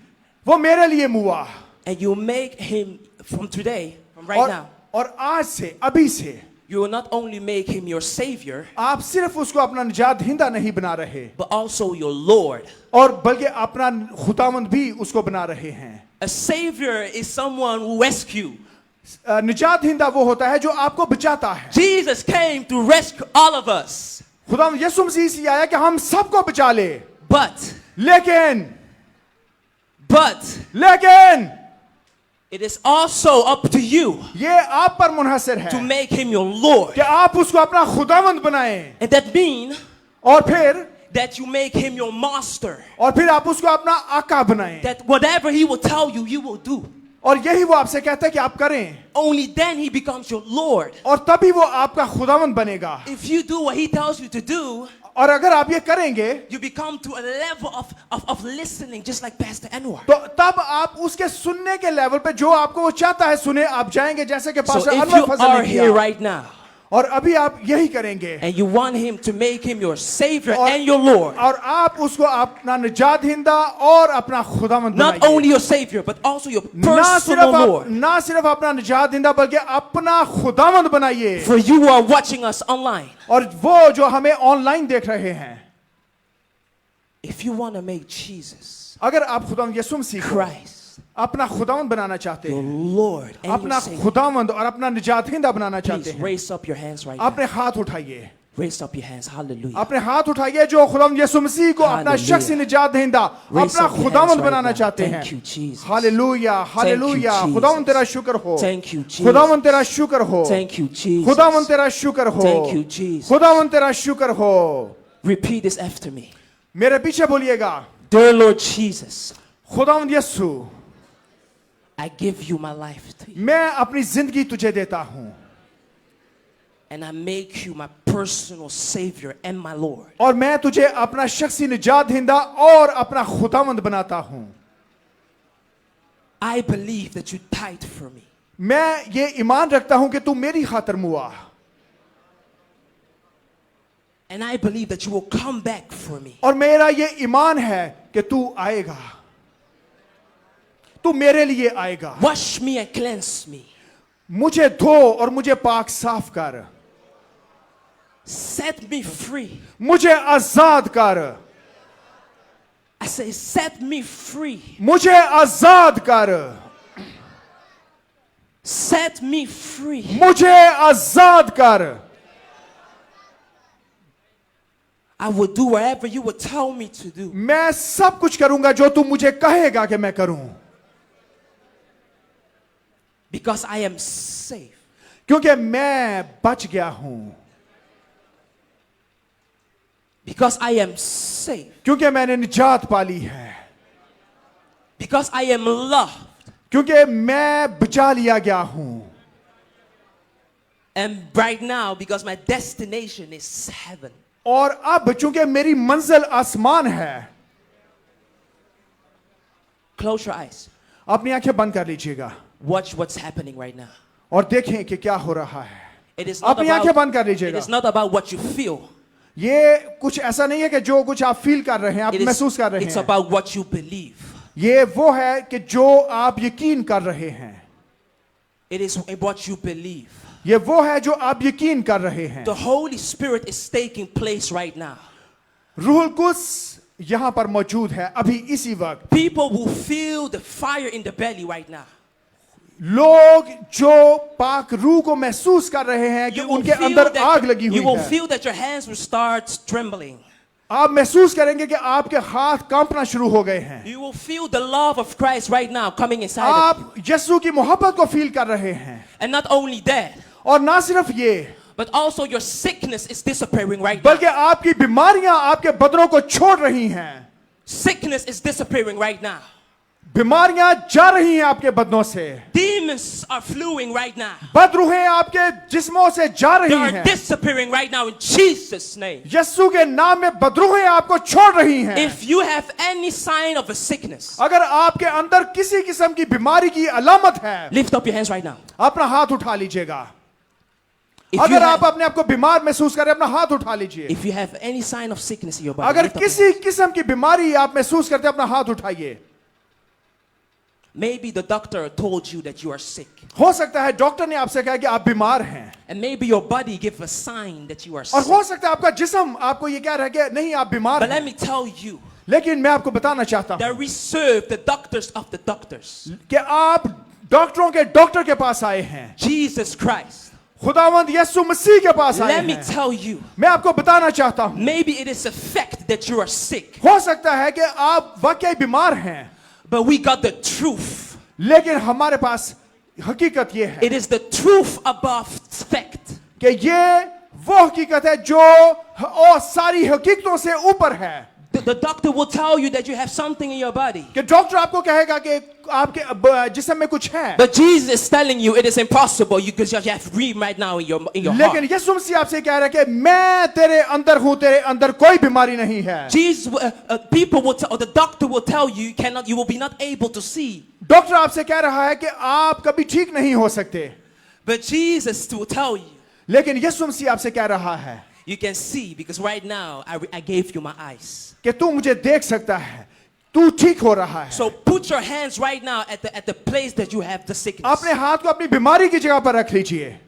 वो मेरे लिए मुआ, And you make Him from today, from right now, और आज से, अभी से you will not only make Him your Savior, आप सिर्फ उसको अपना निजात दहिंदा नहीं बना रहे, but also your Lord. और बल्कि अपना खुदावंद भी उसको बना रहे हैं। A Savior is someone who rescues. निजात दहिंदा वो होता है जो आपको बचाता है। Jesus came to rescue all of us. खुदावंद यीशु मसीह से आया कि हम सबको बचा ले, But लेकिन it is also up to you ये आप पर मुनहसर to है make Him your Lord. कि आप उसको अपना खुदावंद बनाएं, And that means और फिर that you make Him your master. आप उसको अपना आका बनाएं, That whatever He will tell you, you will do. और यही वो आपसे कहता है कि आप करें, Only then He becomes your Lord. और तभी वो आपका खुदावंद बनेगा। If you do what He tells you to do, और अगर आप ये करेंगे you become to a level of listening, just like Pastor Anwar. तो तब आप उसके सुनने के लेवल पे जो आपको वो चाहता है सुने, आप जाएंगे, जैसे कि So pastor if Anwar you Fazal are ने here किया। right now और अभी आप यही करेंगे, and you want Him to make Him your Savior और, and your Lord, और आप उसको अपना निजात दहिंदा और अपना खुदावंद not बनाइए। only your Savior but also your ना personal Lord. सिर्फ अपना निजात दहिंदा बल्कि अपना खुदावंद बनाइए। For you who are watching us online, और वो जो हमें ऑनलाइन देख रहे हैं, if you want to make Jesus अगर आप खुदावंद यीशु मसीह को Christ अपना खुदावंद बनाना चाहते your हैं, Lord and अपना your Savior, खुदावंद और अपना निजात दहिंदा बनाना चाहते please हैं, raise up your hands right now. अपने हाथ उठाइए, Raise up your hands. Hallelujah. अपने हाथ उठाइए जो खुदावंद यीशु मसीह को अपना Hallelujah. शख्सी निजात दहिंदा, Raise अपना up your खुदावंद hands right बनाना now. चाहते हैं। Thank you, Jesus. Hallelujah, hallelujah, Jesus. खुदावंद तेरा शुक्र हो, Thank you, Jesus. खुदावंद तेरा शुक्र हो, Thank you, Jesus. खुदावंद तेरा शुक्र हो, Thank you, Jesus. खुदावंद तेरा शुक्र हो। Repeat this after me. मेरे पीछे बोलिएगा, Dear Lord Jesus, खुदावंद यीशु, I give you my life to you. मैं अपनी जिंदगी तुझे देता हूं, and I make you my personal Savior and my Lord. और मैं तुझे अपना शख्सी निजात दहिंदा और अपना खुदावंद बनाता हूं। I believe that you died for me. मैं ये ईमान रखता हूं कि तू मेरी खातिर मुआ, And I believe that you will come back for me. और मेरा ये ईमान है कि तू आएगा, तू मेरे लिए आएगा। Wash me and cleanse me. मुझे धो और मुझे पाक साफ कर, Set me free. मुझे आजाद कर, I say, set me free. मुझे आजाद कर, Set me free. मुझे आजाद कर। I will do whatever you will tell me to do. मैं सब कुछ करूंगा जो तू मुझे कहेगा कि मैं करूं, Because I am safe. क्योंकि मैं बच गया हूं, Because I am safe. क्योंकि मैंने निजात पाली है, Because I am loved. क्योंकि मैं बचा लिया गया हूं। And right now, because my destination is heaven. और अब चूंकि मेरी मंजिल आसमान है, Close your eyes. अपनी आंखें बंद कर लीजिएगा Watch what's happening right now. और देखें कि क्या हो रहा है। It is not अपनी आंखें बंद कर about, it लीजिएगा। is not about what you feel. ये कुछ ऐसा नहीं है कि जो कुछ आप फील कर रहे हैं, आप It is, महसूस कर रहे it's हैं। about what you believe. ये वो है कि जो आप यकीन कर रहे हैं, It is what you believe. ये वो है जो आप यकीन कर रहे हैं। The Holy Spirit is taking place right now. रूहुल कुद्स यहां पर मौजूद है अभी इसी वक्त। People will feel the fire in the belly right now. लोग जो पाक रूह को महसूस कर रहे हैं कि You will उनके feel अंदर आग that, लगी you हुई will है। feel that your hands will start trembling. आप महसूस करेंगे कि आपके हाथ कांपना शुरू हो गए हैं। You will feel the love of Christ right now coming inside of आप यीशु की मोहब्बत को फील कर रहे हैं। you. And not only that, और ना सिर्फ ये, but also your sickness is disappearing right now. बल्कि आपकी बीमारियां आपके बदनों को छोड़ रही हैं। Sickness is disappearing right now. बीमारियां जा रही हैं आपके बदनों से। Demons are fleeing right now. बदरूहें आपके जिस्मों से जा They रही are हैं। disappearing right now in Jesus' name. यीशु के नाम में बदरूहें आपको छोड़ रही हैं। If you have any sign of a sickness, अगर आपके अंदर किसी किस्म की बीमारी की अलामत है, lift up your hands right now. अपना हाथ उठा लीजिएगा। If you, अगर आप have, अपने आप को बीमार महसूस करें, अपना हाथ उठा लीजिए। if you have any sign of sickness in your body, अगर lift up your किसी hands. किस्म की बीमारी आप महसूस करते हैं, अपना हाथ उठाइए। Maybe the doctor told you that you are sick. हो सकता है डॉक्टर ने आपसे कहा कि आप बीमार हैं, And maybe your body give a sign that you are और sick. हो सकता है आपका जिस्म आपको ये कह रहा है कि नहीं आप बीमार But हैं। let me tell you लेकिन मैं आपको बताना चाहता हूं that we serve the doctors of the doctors, कि आप डॉक्टरों के डॉक्टर के पास आए हैं, Jesus Christ. खुदावंद यीशु मसीह के पास आए Let me हैं। tell you, मैं आपको बताना चाहता हूं, maybe it is a fact that you are sick, हो सकता है कि आप वाकई बीमार हैं, but we got the truth. लेकिन हमारे पास हकीकत ये है It is the truth above fact. कि ये वो हकीकत है जो और सारी हकीकतों से ऊपर है। The doctor will tell you that you have something in your body. कि डॉक्टर आपको कहेगा कि आपके जिस्म में कुछ है, But Jesus is telling you it is impossible because you have dream right now in your लेकिन heart. यीशु मसीह आपसे कह रहा है कि मैं तेरे अंदर हूं, तेरे अंदर कोई बीमारी नहीं है। Jesus, people will tell, or the doctor will tell you, you will be not able to see. Doctor आपसे कह रहा है कि आप कभी ठीक नहीं हो सकते, But Jesus will tell you, लेकिन यीशु मसीह आपसे कह रहा है you can see because right now I gave you my eyes. कि तू मुझे देख सकता है, तू ठीक हो रहा है। So put your hands right now at the place that you have the sickness. अपने हाथ को अपनी बीमारी की जगह पर रख लीजिए।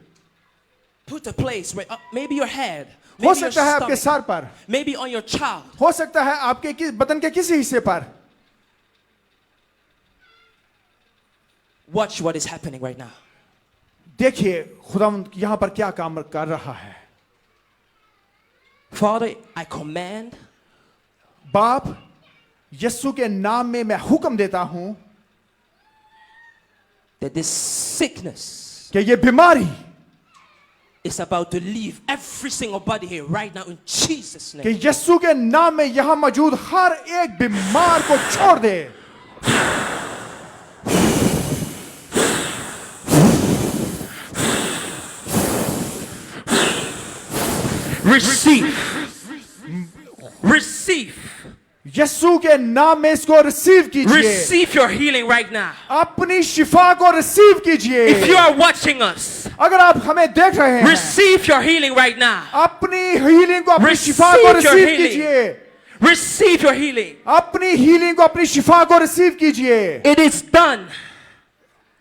Put a place where maybe your head, हो maybe your सकता है आपके stomach, सर पर, maybe on your child. हो सकता है आपके बदन के किसी हिस्से पर। Watch what is happening right now. देखिए खुदावंद यहां पर क्या काम कर रहा है। Father, I command बाप, यीशु के नाम में मैं हुक्म देता हूं that this sickness कि ये बीमारी is about to leave every single body here right now in Jesus' कि name. यीशु के नाम में यहां मौजूद हर एक बीमार को छोड़ दे। receive. Receive. यीशु के नाम में इसको रिसीव कीजिए। Receive your healing right now. अपनी शिफा को रिसीव कीजिए। If you are watching us, अगर आप हमें देख रहे हैं, receive your healing right now. अपनी हीलिंग को, अपनी शिफा को Receive your रिसीव healing. कीजिए। Receive your healing. अपनी हीलिंग को, अपनी शिफा को रिसीव कीजिए। It is done.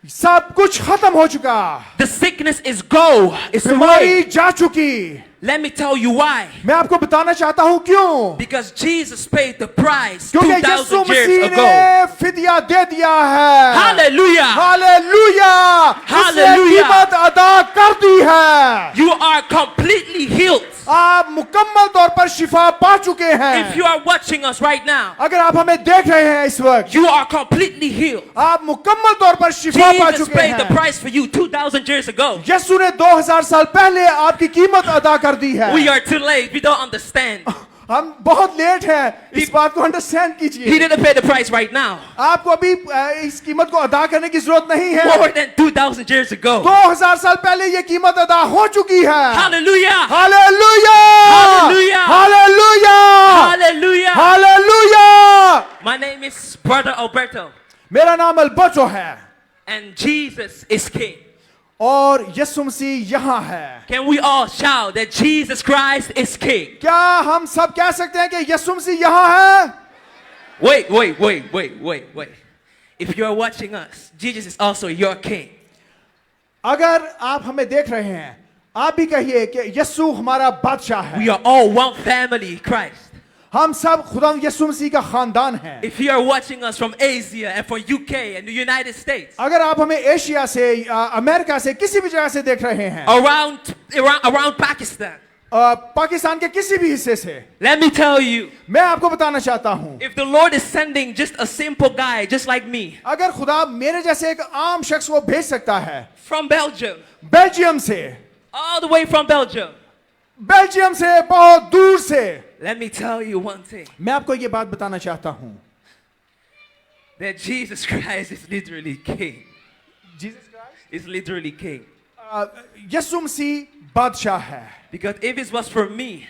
सब कुछ खत्म हो चुका, The sickness is go. It's बीमारी away. जा चुकी। Let me tell you why. मैं आपको बताना चाहता हूं क्यों। Because Jesus paid the price क्योंकि यीशु 2,000 years मसीह ago. ने फिदिया दे दिया है। Hallelujah. हालेलुया, उसने हालेलुया। कीमत अदा कर दी है। You are completely healed. आप मुकम्मल तौर पर शिफा पा चुके हैं। If you are watching us right now, अगर आप हमें देख रहे हैं इस वक्त, you are completely healed. आप मुकम्मल तौर पर शिफा पा Jesus चुके paid the हैं। price for you 2,000 years ago. यीशु ने 2000 साल पहले आपकी कीमत अदा कर दी है। We are too late. We don't understand. हम बहुत लेट हैं, इस बात को अंडरस्टैंड He कीजिए। didn't pay the price right now. आपको अभी इस कीमत को अदा करने की जरूरत नहीं है। More than 2,000 years ago. 2000 साल पहले ये कीमत अदा हो चुकी है। Hallelujah. Hallelujah, Hallelujah. Hallelujah, Hallelujah. Hallelujah. My name is Brother Alberto, मेरा नाम अल्बर्टो है and Jesus is King. और यीशु मसीह यहाँ है। Can we all shout that Jesus Christ is King? क्या हम सब कह सकते हैं कि यीशु मसीह यहाँ है? Wait. If you are watching us, Jesus is also your King. अगर आप हमें देख रहे हैं, आप भी कहिए कि यीशु हमारा बादशाह है। We are all one family, Christ. हम सब खुदा यीशु मसीह का खानदान हैं। If you are watching us from Asia and from UK and the United States, अगर आप हमें एशिया से, अमेरिका से, किसी भी जगह से देख रहे हैं, around Pakistan, पाकिस्तान के किसी भी हिस्से से, let me tell you, मैं आपको बताना चाहता हूं, if the Lord is sending just a simple guy just like me अगर खुदा मेरे जैसे एक आम शख्स को भेज सकता है, from Belgium, बेल्जियम से, all the way from Belgium, Belgium से बहुत दूर से, let me tell you one thing, मैं आपको ये बात बताना चाहता हूं, that Jesus Christ is literally King. Jesus Christ, Is literally King. यीशु मसीह बादशाह है। Because if it was for me,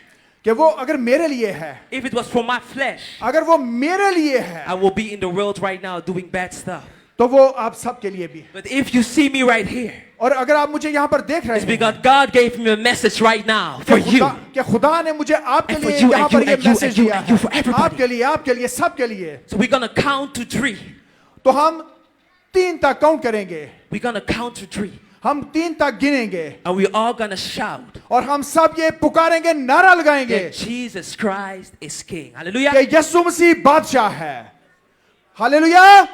कि वो अगर मेरे लिए है, if it was for my flesh, अगर वो मेरे लिए है, I will be in the world right now doing bad stuff. तो वो आप सबके लिए भी है। But if you see me right here, और अगर आप मुझे यहाँ पर देख रहे it's हैं, because God gave me a message right now for you. कि खुदा ने मुझे आपके And for लिए you, यहाँ and you, पर ये and you, message and you, दिया and you, है, for everybody. आपके लिए, सबके लिए। So we're gonna count to 3. तो हम 3 तक काउंट करेंगे, We're gonna count to 3. हम 3 तक गिनेंगे, And we're all gonna shout और हम सब ये पुकारेंगे, नारा लगाएंगे that Jesus Christ is King. Hallelujah. कि यीशु मसीह बादशाह है। Hallelujah.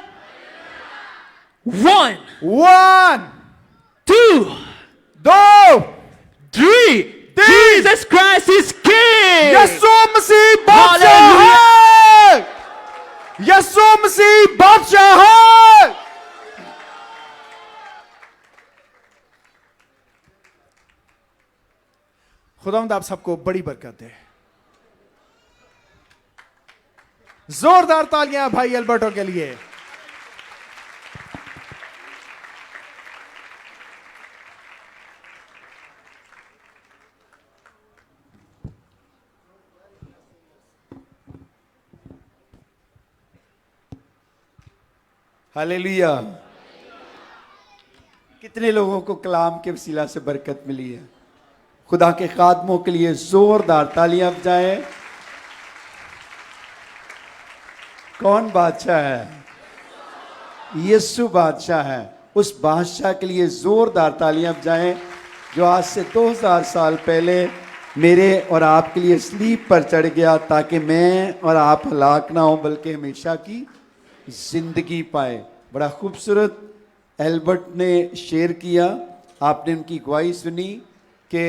1, 1, 2, 2, 3. Jesus Christ is King. यीशु मसीह बादशाह है। यीशु मसीह बादशाह है। खुदावंद आप सबको बड़ी बरकत दे। जोरदार तालियां भाई अल्बर्टो के लिए। हालेलुया। कितने लोगों को कलाम के वसीला से बरकत मिली है। खुदा के खादमों के लिए जोरदार तालियां बजाएं। कौन बादशाह है? यीशु बादशाह है। उस बादशाह के लिए जोरदार तालियां बजाएं जो आज से 2000 साल पहले मेरे और आपके लिए स्लीप पर चढ़ गया ताकि मैं और आप हलाक ना हो बल्कि हमेशा की जिंदगी पाए। बड़ा खूबसूरत एल्बर्ट ने शेयर किया, आपने उनकी गवाही सुनी कि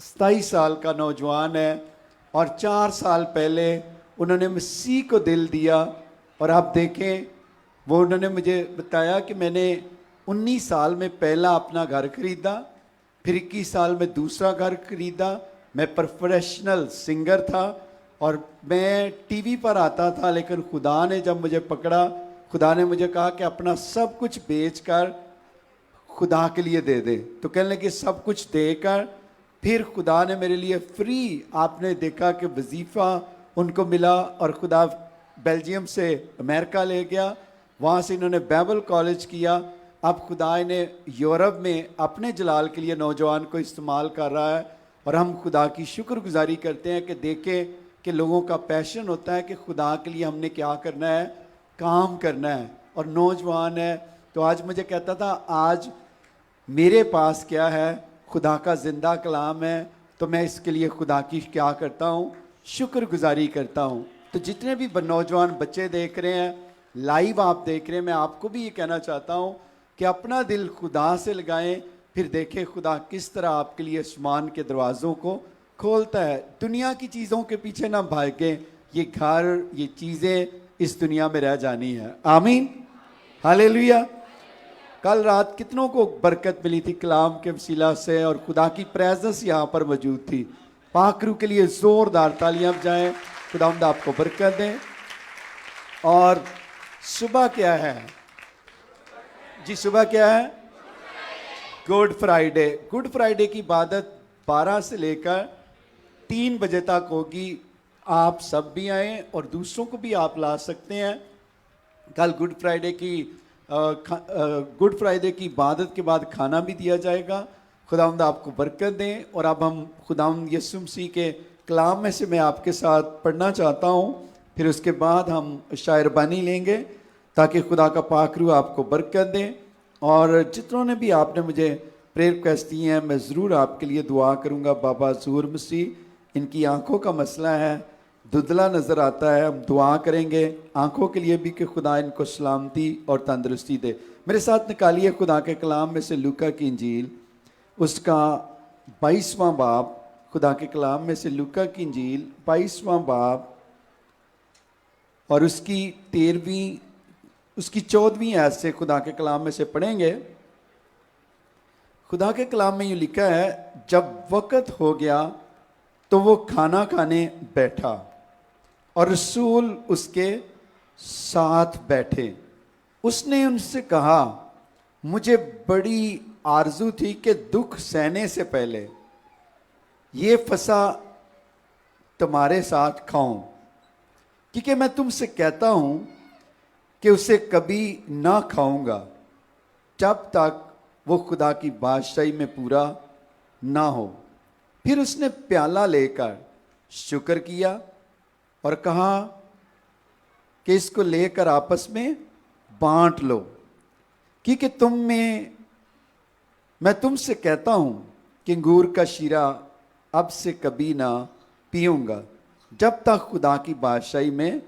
27 साल का नौजवान है और 4 साल पहले उन्होंने मसीह को दिल दिया। और आप देखें वो उन्होंने मुझे बताया कि मैंने 19 साल में पहला अपना घर खरीदा, फिर 21 साल में दूसरा घर खरीदा। मैं प्रोफेशनल सिंगर था और मैं टीवी पर आता था, लेकिन खुदा ने जब मुझे पकड़ा, खुदा ने मुझे कहा कि अपना सब कुछ बेचकर खुदा के लिए दे दे। तो कहने लगे सब कुछ देकर फिर खुदा ने मेरे लिए फ्री, आपने देखा कि वजीफ़ा उनको मिला और खुदा बेल्जियम से अमेरिका ले गया, वहाँ से इन्होंने बाइबल कॉलेज किया। अब खुदा इन्हें यूरोप में अपने जलाल के लिए नौजवान को इस्तेमाल कर रहा है और हम खुदा की शुक्रगुजारी करते हैं कि देखें कि लोगों का पैशन होता है कि खुदा के लिए हमने क्या करना है, काम करना है। और नौजवान है तो आज मुझे कहता था आज मेरे पास क्या है, खुदा का ज़िंदा कलाम है, तो मैं इसके लिए खुदा की क्या करता हूँ, शुक्रगुजारी करता हूँ। तो जितने भी नौजवान बच्चे देख रहे हैं, लाइव आप देख रहे हैं, मैं आपको भी ये कहना चाहता हूँ कि अपना दिल खुदा से लगाएं, फिर देखें खुदा किस तरह आपके लिए आसमान के दरवाज़ों को खोलता है। दुनिया की चीज़ों के पीछे ना भागें, ये घर, ये चीज़ें इस दुनिया में रह जानी है। आमीन, हालेलुया। कल रात कितनों को बरकत मिली थी कलाम के वसीला से, और खुदा की प्रेजेंस यहाँ पर मौजूद थी। पाकरू के लिए ज़ोरदार तालियां बजाएं, खुदावंद आपको बरकत दें। और सुबह क्या है जी, सुबह क्या है? Good Friday. गुड फ्राइडे की इबादत 12 से लेकर 3 बजे तक होगी। आप सब भी आएँ और दूसरों को भी आप ला सकते हैं। कल गुड फ्राइडे की इबादत के बाद खाना भी दिया जाएगा। खुदावंद आपको बरकत दें। और अब हम खुदावंद यीशु मसीह के कलाम में से मैं आपके साथ पढ़ना चाहता हूँ, फिर उसके बाद हम शायरबानी लेंगे ताकि खुदा का पाक रूह आपको बरकत दें। और जितनों ने भी आपने मुझे प्रेयर रिक्वेस्ट दी हैं, मैं ज़रूर आपके लिए दुआ करूँगा। बाबा ज़हूर मसीह, इनकी आँखों का मसला है, धुंधला नज़र आता है, हम दुआ करेंगे आँखों के लिए भी कि खुदा इनको सलामती और तंदुरुस्ती दे। मेरे साथ निकालिए खुदा के कलाम में से लूका की इंजील, उसका 22वां बाब। खुदा के कलाम में से लूका की इंजील 22वां बाब और उसकी 14वीं आयत से खुदा के कलाम में से पढ़ेंगे। खुदा के कलाम में यूँ लिखा है, जब वक़्त हो गया तो वो खाना खाने बैठा और रसूल उसके साथ बैठे। उसने उनसे कहा, मुझे बड़ी आरजू थी कि दुख सहने से पहले ये फसा तुम्हारे साथ खाऊं, क्योंकि मैं तुमसे कहता हूं कि उसे कभी ना खाऊंगा जब तक वो खुदा की बादशाही में पूरा ना हो। फिर उसने प्याला लेकर शुक्र किया और कहा कि इसको लेकर आपस में बांट लो, क्योंकि मैं तुमसे कहता हूं कि अंगूर का शीरा अब से कभी ना पीऊंगा जब तक खुदा की बादशाही में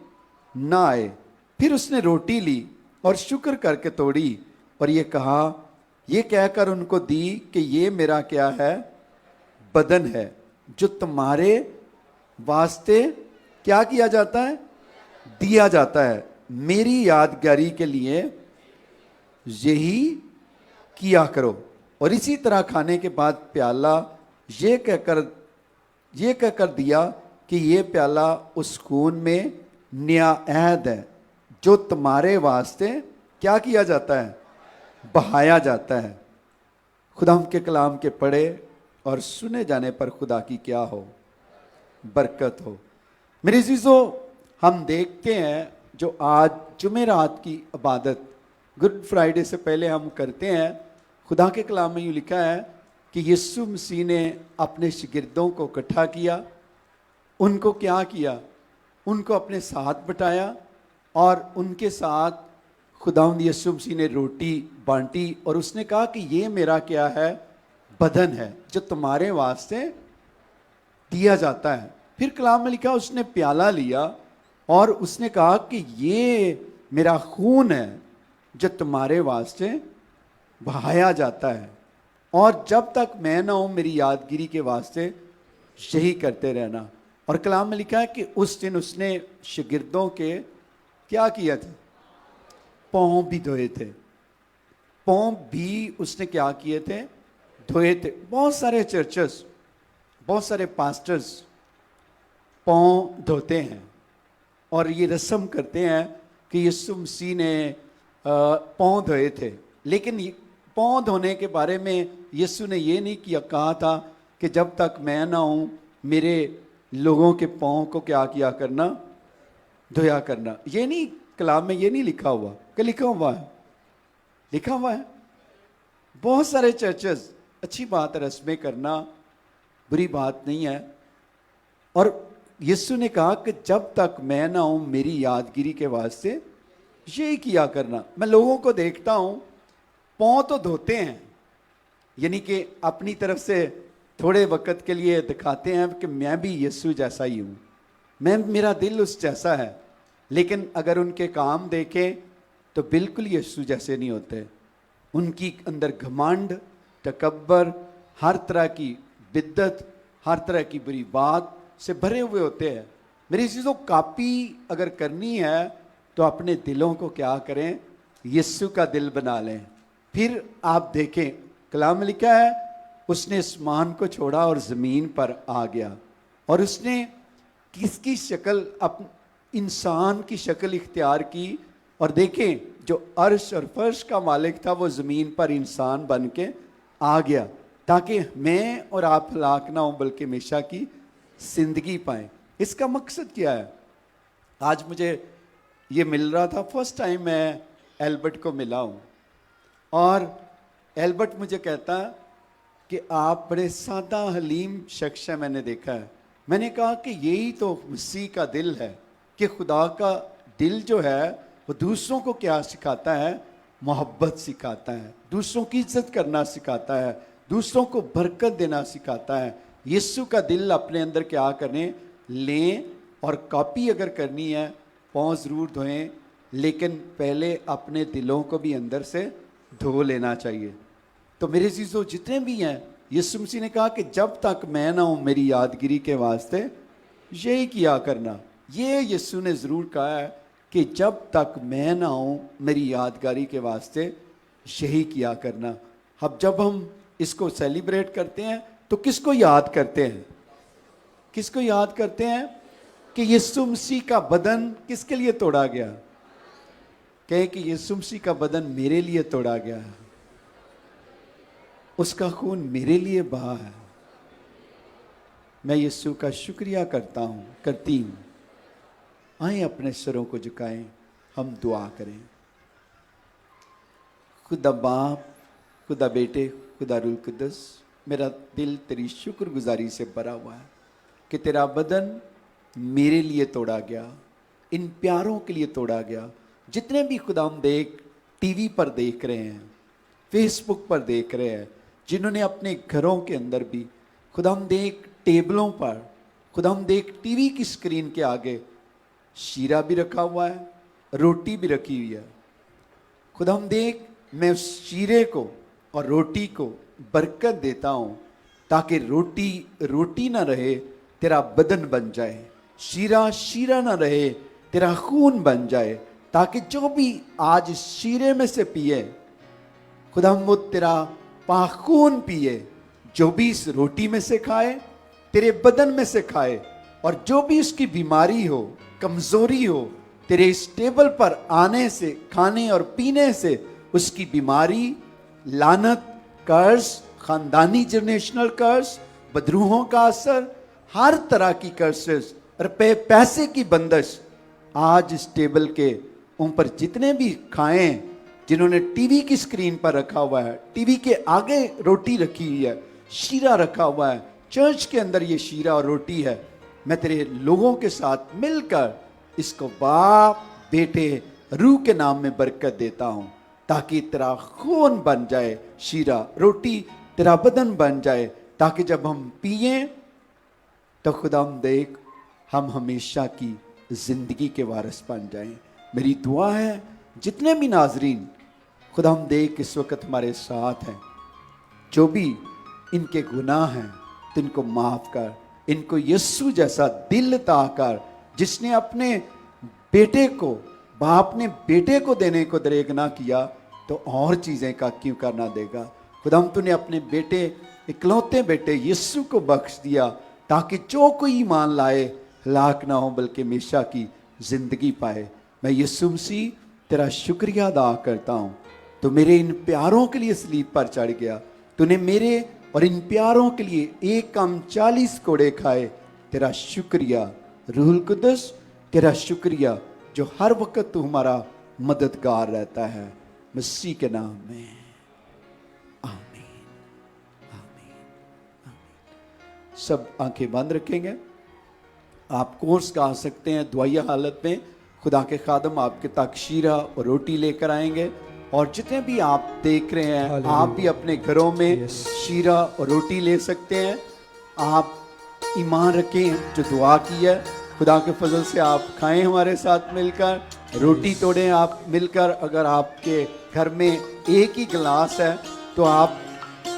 ना आए। फिर उसने रोटी ली और शुक्र करके तोड़ी और ये कहा, ये कहकर उनको दी कि ये मेरा क्या है, बदन है, जो तुम्हारे वास्ते क्या किया जाता है, दिया जाता है। मेरी यादगारी के लिए यही किया करो। और इसी तरह खाने के बाद प्याला ये कहकर दिया कि ये प्याला उस खून में नया अहद है, जो तुम्हारे वास्ते क्या किया जाता है, बहाया जाता है। खुदा के कलाम के पढ़े और सुने जाने पर खुदा की क्या हो, बरकत हो। मेरे अज़ीज़ों, हम देखते हैं जो आज जुमेरात की इबादत गुड फ्राइडे से पहले हम करते हैं। खुदा के कलाम में यूँ लिखा है कि यीशु मसीह ने अपने शागिर्दों को इकट्ठा किया। उनको क्या किया, उनको अपने साथ बिठाया और उनके साथ खुदावंद यीशु मसीह ने रोटी बांटी और उसने कहा कि ये मेरा क्या है, बदन है, जो तुम्हारे वास्ते दिया जाता है। फिर कलाम में लिखा, उसने प्याला लिया और उसने कहा कि ये मेरा खून है, जो तुम्हारे वास्ते बहाया जाता है, और जब तक मैं ना हूं मेरी यादगिरी के वास्ते यही करते रहना। और कलाम में लिखा है कि उस दिन उसने शागिर्दों के क्या किया था, पाँव भी धोए थे। पाँव भी उसने क्या किए थे, धोए थे। बहुत सारे चर्चेस, बहुत सारे पास्टर्स पाँव धोते हैं और ये रस्म करते हैं कि यीशु मसीह ने पाँव धोए थे। लेकिन पाँव धोने के बारे में यीशु ने ये नहीं किया, कहा था कि जब तक मैं ना हूं मेरे लोगों के पाँव को क्या किया करना, धोया करना। ये नहीं, कलाम में ये नहीं लिखा हुआ कि लिखा हुआ है, लिखा हुआ है। बहुत सारे चर्चेस, अच्छी बात है, रस्में करना बुरी बात नहीं है। और यीशु ने कहा कि जब तक मैं ना हूं मेरी यादगिरी के वास्ते यही किया करना। मैं लोगों को देखता हूं पाँव तो धोते हैं, यानी कि अपनी तरफ से थोड़े वक्त के लिए दिखाते हैं कि मैं भी यीशु जैसा ही हूं, मेरा दिल उस जैसा है, लेकिन अगर उनके काम देखें तो बिल्कुल यीशु जैसे नहीं होते। उनकी अंदर घमंड, तकब्बर, हर तरह की बिद्दत, हर तरह की बुरी बात से भरे हुए होते हैं। मेरी चीज़ों कॉपी अगर करनी है तो अपने दिलों को क्या करें, यीशु का दिल बना लें। फिर आप देखें, कलाम में लिखा है उसने आसमान को छोड़ा और ज़मीन पर आ गया, और उसने किसकी शक्ल, इंसान की शक्ल इख्तियार की। और देखें जो अर्श और फर्श का मालिक था वो ज़मीन पर इंसान बन के आ गया, ताकि मैं और आप हलाक ना हों बल्कि हमेशा की जिंदगी पाएं। इसका मकसद क्या है? आज मुझे ये मिल रहा था, फर्स्ट टाइम मैं एल्बर्ट को मिला हूँ, और एल्बर्ट मुझे कहता कि आप बड़े सादा हलीम शख्स हैं, मैंने देखा है। मैंने कहा कि यही तो मसीह का दिल है, कि खुदा का दिल जो है वो दूसरों को क्या सिखाता है, मोहब्बत सिखाता है, दूसरों की इज्जत करना सिखाता है, दूसरों को बरकत देना सिखाता है। यीशु का दिल अपने अंदर क्या करें, लें, और कॉपी अगर करनी है पाँव ज़रूर धोएं, लेकिन पहले अपने दिलों को भी अंदर से धो लेना चाहिए। तो मेरे चीज़ों जितने भी हैं, यीशु मसीह ने कहा कि जब तक मैं ना हूँ मेरी यादगिरी के वास्ते यही किया करना। ये यीशु ने ज़रूर कहा है कि जब तक मैं ना हूँ मेरी यादगारी के वास्ते यही किया करना। अब जब हम इसको सेलिब्रेट करते हैं तो किसको याद करते हैं? किसको याद करते हैं? कि यीशु मसीह का बदन किसके लिए तोड़ा गया? कहे कि यीशु मसीह का बदन मेरे लिए तोड़ा गया है, उसका खून मेरे लिए बहा है। मैं यीशु का शुक्रिया करता हूँ, करती हूँ। आए अपने सरों को झुकाएं, हम दुआ करें। खुदा बाप, खुदा बेटे, खुदा रूह कुद्दस, मेरा दिल तेरी शुक्रगुजारी से भरा हुआ है कि तेरा बदन मेरे लिए तोड़ा गया, इन प्यारों के लिए तोड़ा गया। जितने भी खुदाम देख टीवी पर देख रहे हैं, फेसबुक पर देख रहे हैं, जिन्होंने अपने घरों के अंदर भी खुदाम देख टेबलों पर, खुदाम देख टीवी की स्क्रीन के आगे शीरा भी रखा हुआ है, रोटी भी रखी हुई है। खुदाम देख मैं उस शीरे को और रोटी को बरकत देता हूँ, ताकि रोटी रोटी ना रहे, तेरा बदन बन जाए, शीरा शीरा ना रहे, तेरा खून बन जाए, ताकि जो भी आज शीरे में से पिए खुदा वो तेरा पाखून पिए, जो भी इस रोटी में से खाए तेरे बदन में से खाए, और जो भी उसकी बीमारी हो, कमजोरी हो, तेरे इस टेबल पर आने से, खाने और पीने से उसकी बीमारी, लानत, कर्ज, खानदानी जनरेशनल कर्ज, बदरूहों का असर, हर तरह की कर्सेस और पैसे की बंदिश आज इस टेबल के ऊपर जितने भी खाएं, जिन्होंने टीवी की स्क्रीन पर रखा हुआ है, टीवी के आगे रोटी रखी हुई है, शीरा रखा हुआ है, चर्च के अंदर ये शीरा और रोटी है, मैं तेरे लोगों के साथ मिलकर इसको बाप, बेटे, रूह के नाम में बरकत देता हूं, ताकि तेरा खून बन जाए, शीरा रोटी तेरा बदन बन जाए, ताकि जब हम पिए तो खुदाम देख हम हमेशा की जिंदगी के वारिस बन जाएं। मेरी दुआ है जितने भी नाजरीन खुदाम देख इस वक्त हमारे साथ हैं, जो भी इनके गुनाह हैं तो इनको माफ कर, इनको यीशु जैसा दिल अता कर, जिसने अपने बेटे को, बाप ने बेटे को देने को दरेग ना किया तो और चीज़ें का क्यों करना देगा। खुदाम तूने अपने बेटे, इकलौते बेटे यीशु को बख्श दिया, ताकि जो कोई ईमान लाए हलाक ना हो बल्कि हमेशा की जिंदगी पाए। मैं यीशु मसीह तेरा शुक्रिया अदा करता हूँ, तो मेरे इन प्यारों के लिए सलीब पर चढ़ गया, तूने मेरे और इन प्यारों के लिए एक कम 40 कोड़े खाए। तेरा शुक्रिया रूहुल कुद्दुस, तेरा शुक्रिया जो हर वक्त तू हमारा मददगार रहता है। मसीह के नाम में आमीन, आमीन, आमीन। सब आंखें बंद रखेंगे। आप कोर्स गा सकते हैं दुआया हालत में। खुदा के खादम आपके तक शीरा और रोटी लेकर आएंगे। और जितने भी आप देख रहे हैं, आप भी अपने घरों में शीरा और रोटी ले सकते हैं। आप ईमान रखें जो दुआ की है, खुदा के फजल से आप खाएं हमारे साथ मिलकर, रोटी तोड़ें आप मिलकर। अगर आपके घर में एक ही गिलास है तो आप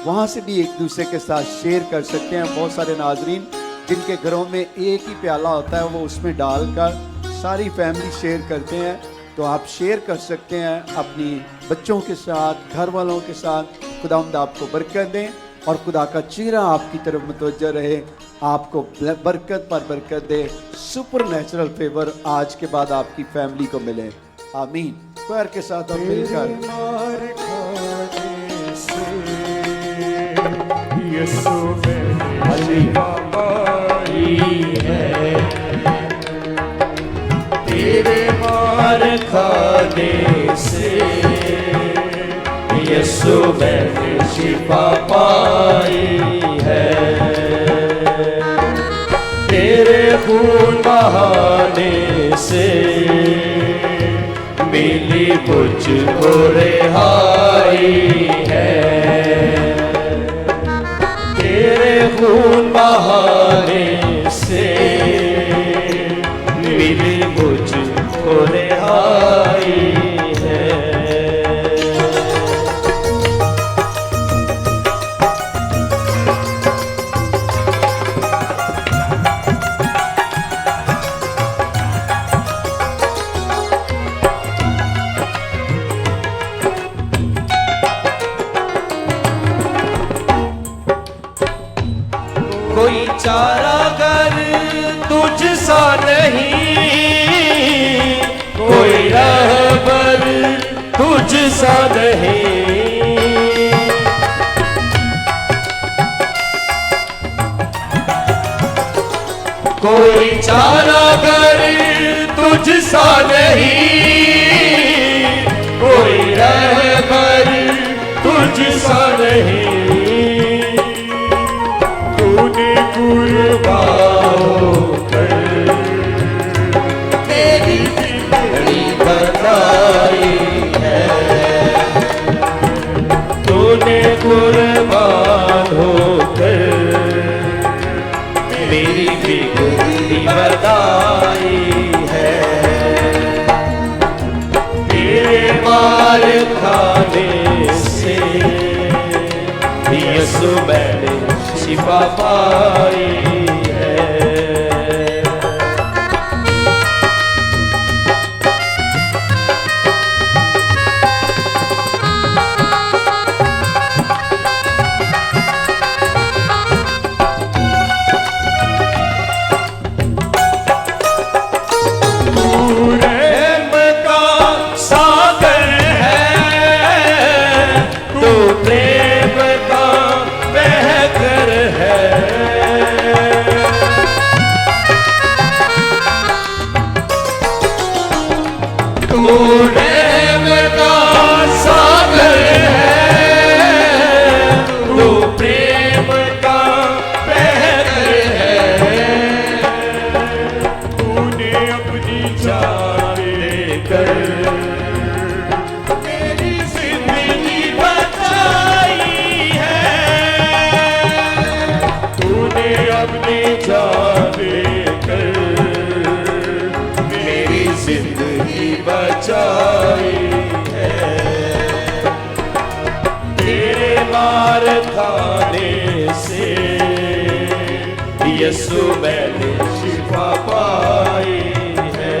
वहाँ से भी एक दूसरे के साथ शेयर कर सकते हैं। बहुत सारे नाजरीन जिनके घरों में एक ही प्याला होता है वो उसमें डालकर सारी फैमिली शेयर करते हैं। तो आप शेयर कर सकते हैं अपनी बच्चों के साथ, घर वालों के साथ। खुदावंद आपको बरकत दें और खुदा का चेहरा आपकी तरफ मुतवज्जह रहे, आपको बरकत पर बरकत दे। सुपर नेचुरल फेवर आज के बाद आपकी फैमिली को मिले। आमीन। पैर के साथ हम मिलकर तेरे मार खाने से यीशु मैंने शिफा पाई है। तेरे खून बहाने से मिली मुझको रिहाई है। तेरे खून बहाने से मिली मुझको रिहाई है। कोई चारागर तुझ सा नहीं, कोई रहबर तुझ सा नहीं। कोई चारागर तुझ सा नहीं, कोई रहबर तुझ सा नहीं। तूने कुर्बान होकर मेरी जिंदगी बनाई है। तूने कुर्बान होकर मेरी जिंदगी बनाई है। तेरे मार खाने से यीशु मैंने शिफा पाई है। तू रहम का सागर है, तू प्रेम का बहकर है। तू रहम का सागर है, तू प्रेम का बहकर है। तूने अपनी जान लेकर मेरी जिंदगी बचाई है। तूने अपनी जान लेकर मेरी जिंदगी बचाई है। तेरे मार खाने से यीशु मैंने शिफा पाई है।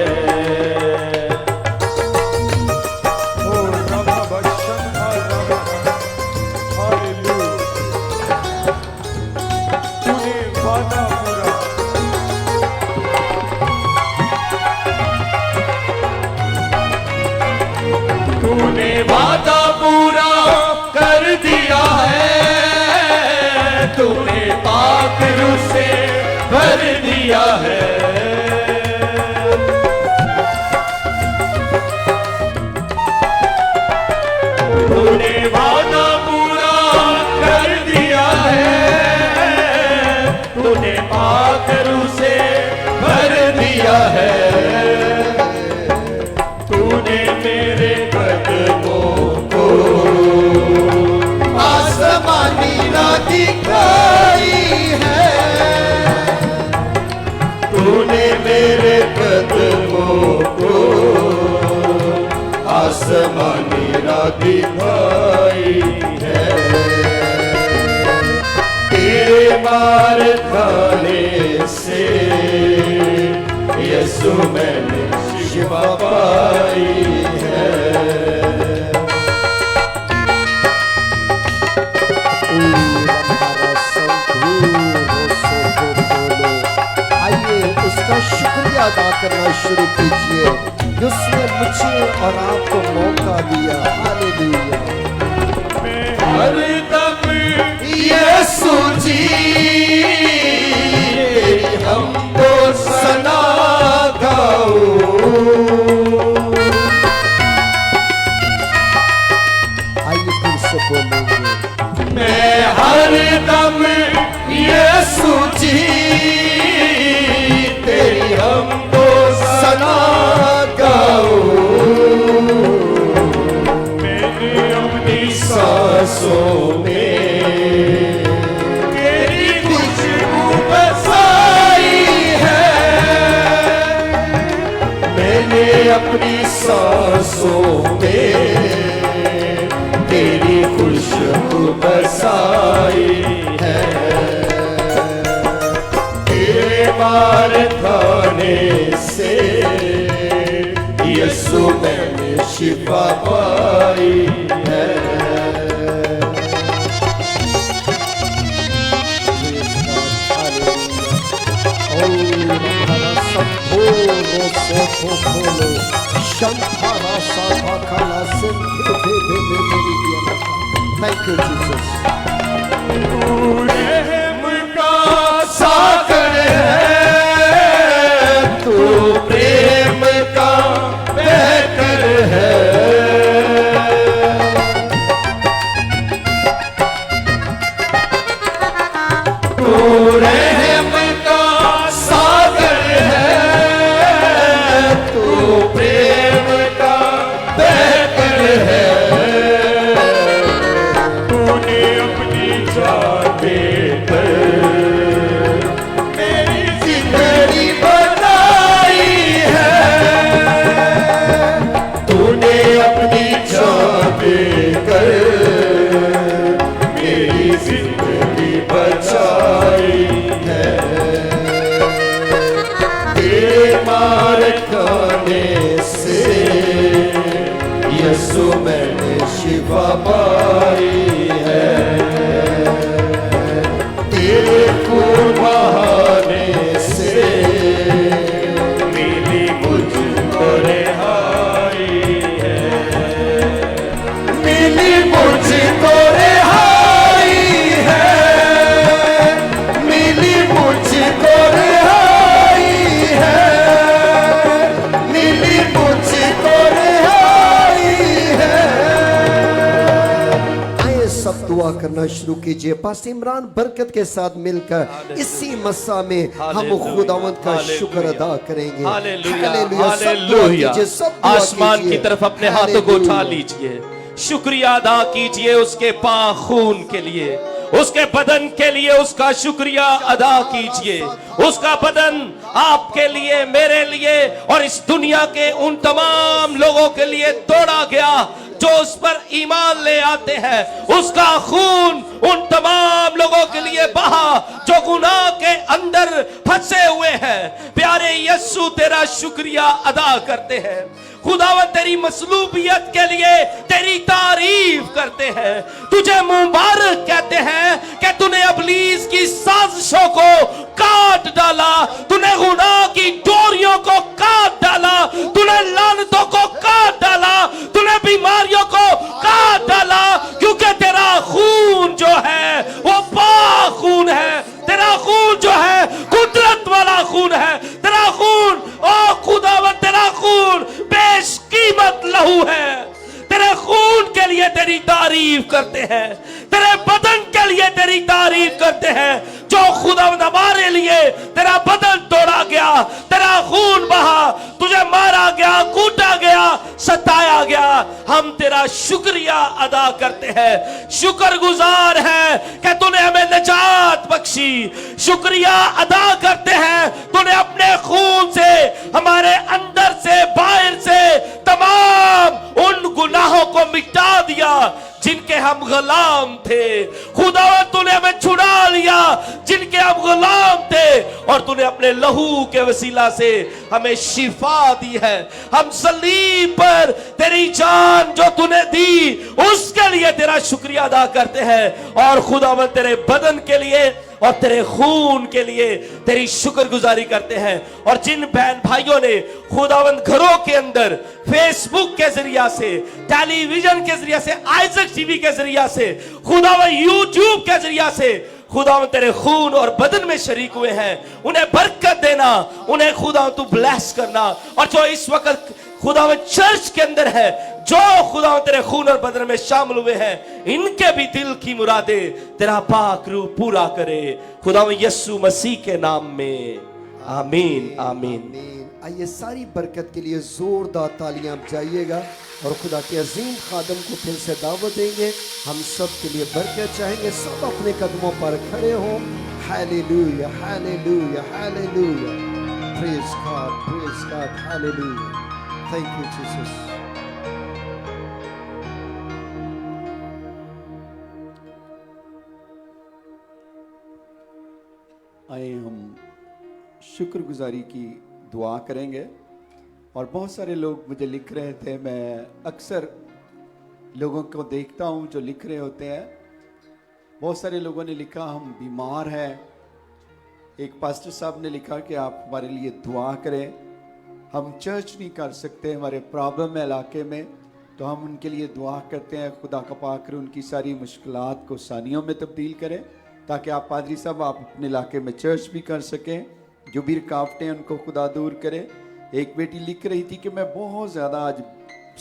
तूने वादा पूरा कर दिया है। दिखाई है, तूने मेरे कदमों को आसमानी राह दिखाई है। तेरे मार खाने से यीशु मैंने शिफा पाई है। आइए उसका शुक्रिया अदा करना शुरू कीजिए, उसने मुझे और आपको मौका दिया। हालेलुया। हरदम यीशु जी हमको सना गाओ। आइए फिर से बोलेंगे, मैं हरदम यीशु जी तेरी हमको सना गाओ। मैंने अपनी सांसों में तेरी खुशबू बसाई है, मैंने अपनी सांसों में तेरी खुशबू बसाई है। तेरे मार खाने से यीशु मैंने शिफा पाई है। Thank you, Jesus. तू रहम का सागर है, तू प्रेम का बहकर है। तू रहम का सागर है, तू प्रेम का बहकर है। तूने अपनी जान देकर मेरी जिंदगी बनाई है, तूने अपनी जान देकर मेरी जिंदगी बचाई है। तेरे मार खाने से यीशु मैंने शिफा पाई है। तेरे खून बहाने से मिली मुझको रिहाई है, मिली मुझको रिहाई है, मिली मुझको रिहाई है, मिली मुझको रिहाई है। आइए सब दुआ करना शुरू कीजिए। पास इमरान बरकत के साथ मिलकर इसी मस्सा में हम खुदावंद का शुक्र अदा करेंगे। Hallelujah, hallelujah. सब दुआ हालेलुया। कीजिए, सब दुआ आसमान कीजिए। की तरफ अपने हाथों को उठा हालेलुया। लीजिए, शुक्रिया अदा कीजिए उसके पाक खून के लिए, उसके बदन के लिए उसका शुक्रिया अदा कीजिए। उसका बदन आपके लिए, मेरे लिए और इस दुनिया के उन तमाम लोगों के लिए तोड़ा गया जो उस पर ईमान ले आते हैं। उसका खून उन तमाम लोगों के लिए बहा जो गुनाह के अंदर फंसे हुए हैं। प्यारे यीशु तेरा शुक्रिया अदा करते हैं। खुदावंद तेरी मसलूबियत के लिए तेरी तारीफ करते हैं, तुझे मुबारक कहते हैं कि तूने इब्लीस की साजिशों को काट डाला, तूने गुनाह की डोरियों को काट डाला, तूने लानतों को काट डाला, तूने बीमारियों को काट डाला, क्योंकि तेरा खून जो है वो पाक खून है। तेरा खून जो है कुदरत वाला खून है। तेरा खून, ओ खुदावंद तेरा खून बेशकीमत लहू है। तेरे खून के लिए तेरी तारीफ करते हैं, तेरे बदन के लिए तेरी तारीफ करते हैं जो खुदावंद हमारे लिए तेरा बदन तोड़ा गया, तेरा खून बहा, तुझे मारा गया, कूटा गया, सताया गया। हम तेरा शुक्रिया अदा करते हैं, शुक्रगुजार हैं कि तूने हमें मसीह शुक्रिया अदा करते हैं, तूने अपने खून से हमारे अंदर से बाहर से तमाम उन गुनाहों को मिटा दिया जिनके हम गुलाम थे। खुदावन तूने हमें छुड़ा लिया जिनके हम गुलाम थे, और तूने अपने लहू के वसीला से हमें शिफा दी है। हम सलीब पर तेरी जान जो तूने दी उसके लिए तेरा शुक्रिया अदा करते हैं, और खुदावन तेरे बदन के लिए और तेरे खून के लिए तेरी शुक्रगुजारी करते हैं। और जिन बहन भाइयों ने खुदावंद घरों के अंदर फेसबुक के जरिया से, टेलीविजन के जरिया से, आइजक टीवी के जरिया से, खुदावंद यूट्यूब के जरिया से खुदावंद तेरे खून और बदन में शरीक हुए हैं, उन्हें बरकत देना, उन्हें खुदावंद तू ब्लेस करना। और जो इस वक्त खुदावंद चर्च के अंदर है, जो खुदावंद तेरे खून और बदन में शामिल हुए हैं, इनके भी दिल की मुरादें तेरा पाक रूह पूरा करे, खुदावंद यीशु मसीह के नाम में, आमीन आमीन। आमीन। आइए सारी बरकत के लिए जोरदार तालियां बजाइएगा और खुदा के अजीम खादम को फिर से दावत देंगे। हम सब के लिए बरकत चाहेंगे, सब अपने कदमों पर खड़े हो। Hallelujah hallelujah hallelujah, praise God, hallelujah, thank you Jesus. आइए हम शुक्रगुजारी की दुआ करेंगे। और बहुत सारे लोग मुझे लिख रहे थे, मैं अक्सर लोगों को देखता हूँ जो लिख रहे होते हैं। बहुत सारे लोगों ने लिखा हम बीमार हैं। एक पास्टर साहब ने लिखा कि आप हमारे लिए दुआ करें, हम चर्च नहीं कर सकते, हमारे प्रॉब्लम है इलाके में, तो हम उनके लिए दुआ करते हैं। खुदा का पाक उनकी सारी मुश्किलात को आसानियों में तब्दील करें, ताकि आप पादरी साहब आप अपने इलाके में चर्च भी कर सकें। जो भी रुकावटें उनको खुदा दूर करे। एक बेटी लिख रही थी कि मैं बहुत ज़्यादा आज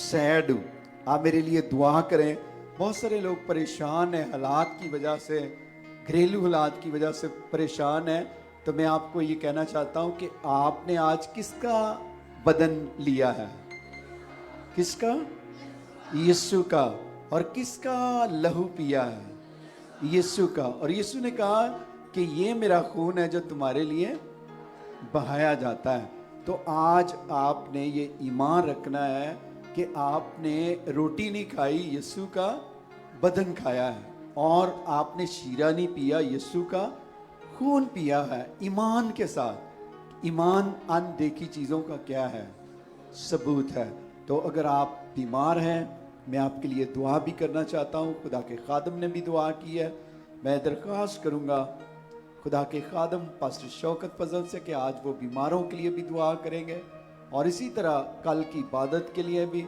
सैड हूँ, आप मेरे लिए दुआ करें। बहुत सारे लोग परेशान हैं, हालात की वजह से, घरेलू हालात की वजह से परेशान हैं। तो मैं आपको ये कहना चाहता हूँ कि आपने आज किसका बदन लिया है? किसका? यीशु का। और किसका लहू पिया है? यीशु का। और यीशु ने कहा कि ये मेरा खून है जो तुम्हारे लिए बहाया जाता है। तो आज आपने ये ईमान रखना है कि आपने रोटी नहीं खाई, यीशु का बदन खाया है, और आपने शीरा नहीं पिया, यीशु का खून पिया है ईमान के साथ। ईमान अनदेखी चीज़ों का क्या है? सबूत है। तो अगर आप बीमार हैं, मैं आपके लिए दुआ भी करना चाहता हूँ। खुदा के खादम ने भी दुआ की है। मैं दरख्वास्त करूँगा खुदा के खादम पास्टर शौकत फजल से कि आज वो बीमारों के लिए भी दुआ करेंगे, और इसी तरह कल की इबादत के लिए भी,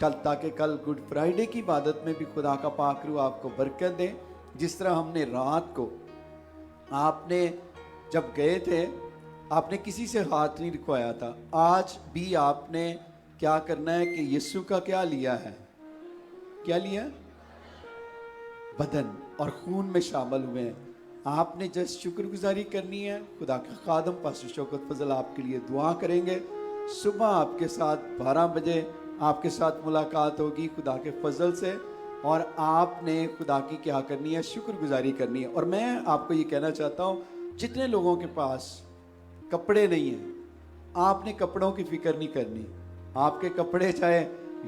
ताकि कल गुड फ्राइडे की इबादत में भी खुदा का पाक रूह आपको बरकत दे। जिस तरह हमने रात को, आपने जब गए थे आपने किसी से हाथ नहीं रखवाया था, आज भी आपने क्या करना है कि यीशु का क्या लिया है? क्या लिया? बदन और खून में शामिल हुए हैं। आपने जस्ट शुक्रगुजारी करनी है। खुदा का खादम पास्टर शौकत फजल आपके लिए दुआ करेंगे। सुबह आपके साथ 12 बजे आपके साथ मुलाकात होगी खुदा के फजल से, और आपने खुदा की क्या करनी है? शुक्रगुजारी करनी है। और मैं आपको ये कहना चाहता हूँ, जितने लोगों के पास कपड़े नहीं हैं, आपने कपड़ों की फिक्र नहीं करनी। आपके कपड़े चाहे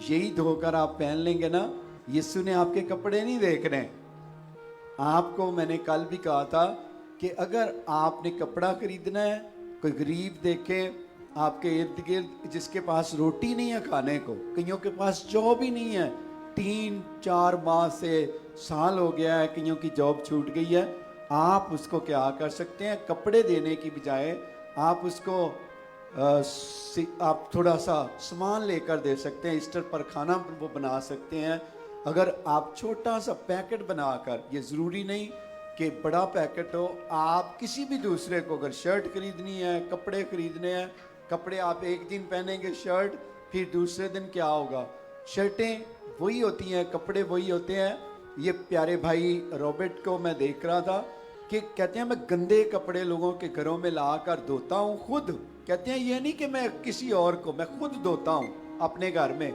यही धोकर आप पहन लेंगे ना, यीशु ने आपके कपड़े नहीं देखने। आपको मैंने कल भी कहा था कि अगर आपने कपड़ा खरीदना है, कोई गरीब देखे आपके इर्द गिर्द जिसके पास रोटी नहीं है खाने को, कईयों के पास जॉब ही नहीं है, 3-4 माह से साल हो गया है, कईयों की जॉब छूट गई है, आप उसको क्या कर सकते हैं? कपड़े देने की बजाय आप उसको आप थोड़ा सा सामान लेकर दे सकते हैं। ईस्टर पर खाना वो बना सकते हैं। अगर आप छोटा सा पैकेट बनाकर, ये ज़रूरी नहीं कि बड़ा पैकेट हो, आप किसी भी दूसरे को अगर शर्ट खरीदनी है, कपड़े खरीदने हैं, कपड़े आप एक दिन पहनेंगे शर्ट, फिर दूसरे दिन क्या होगा? शर्टें वही होती हैं, कपड़े वही होते हैं। ये प्यारे भाई रॉबर्ट को मैं देख रहा था कि कहते हैं मैं गंदे कपड़े लोगों के घरों में लाकर धोता हूँ खुद। कहते हैं ये नहीं कि मैं किसी और को, मैं खुद धोता हूँ अपने घर में,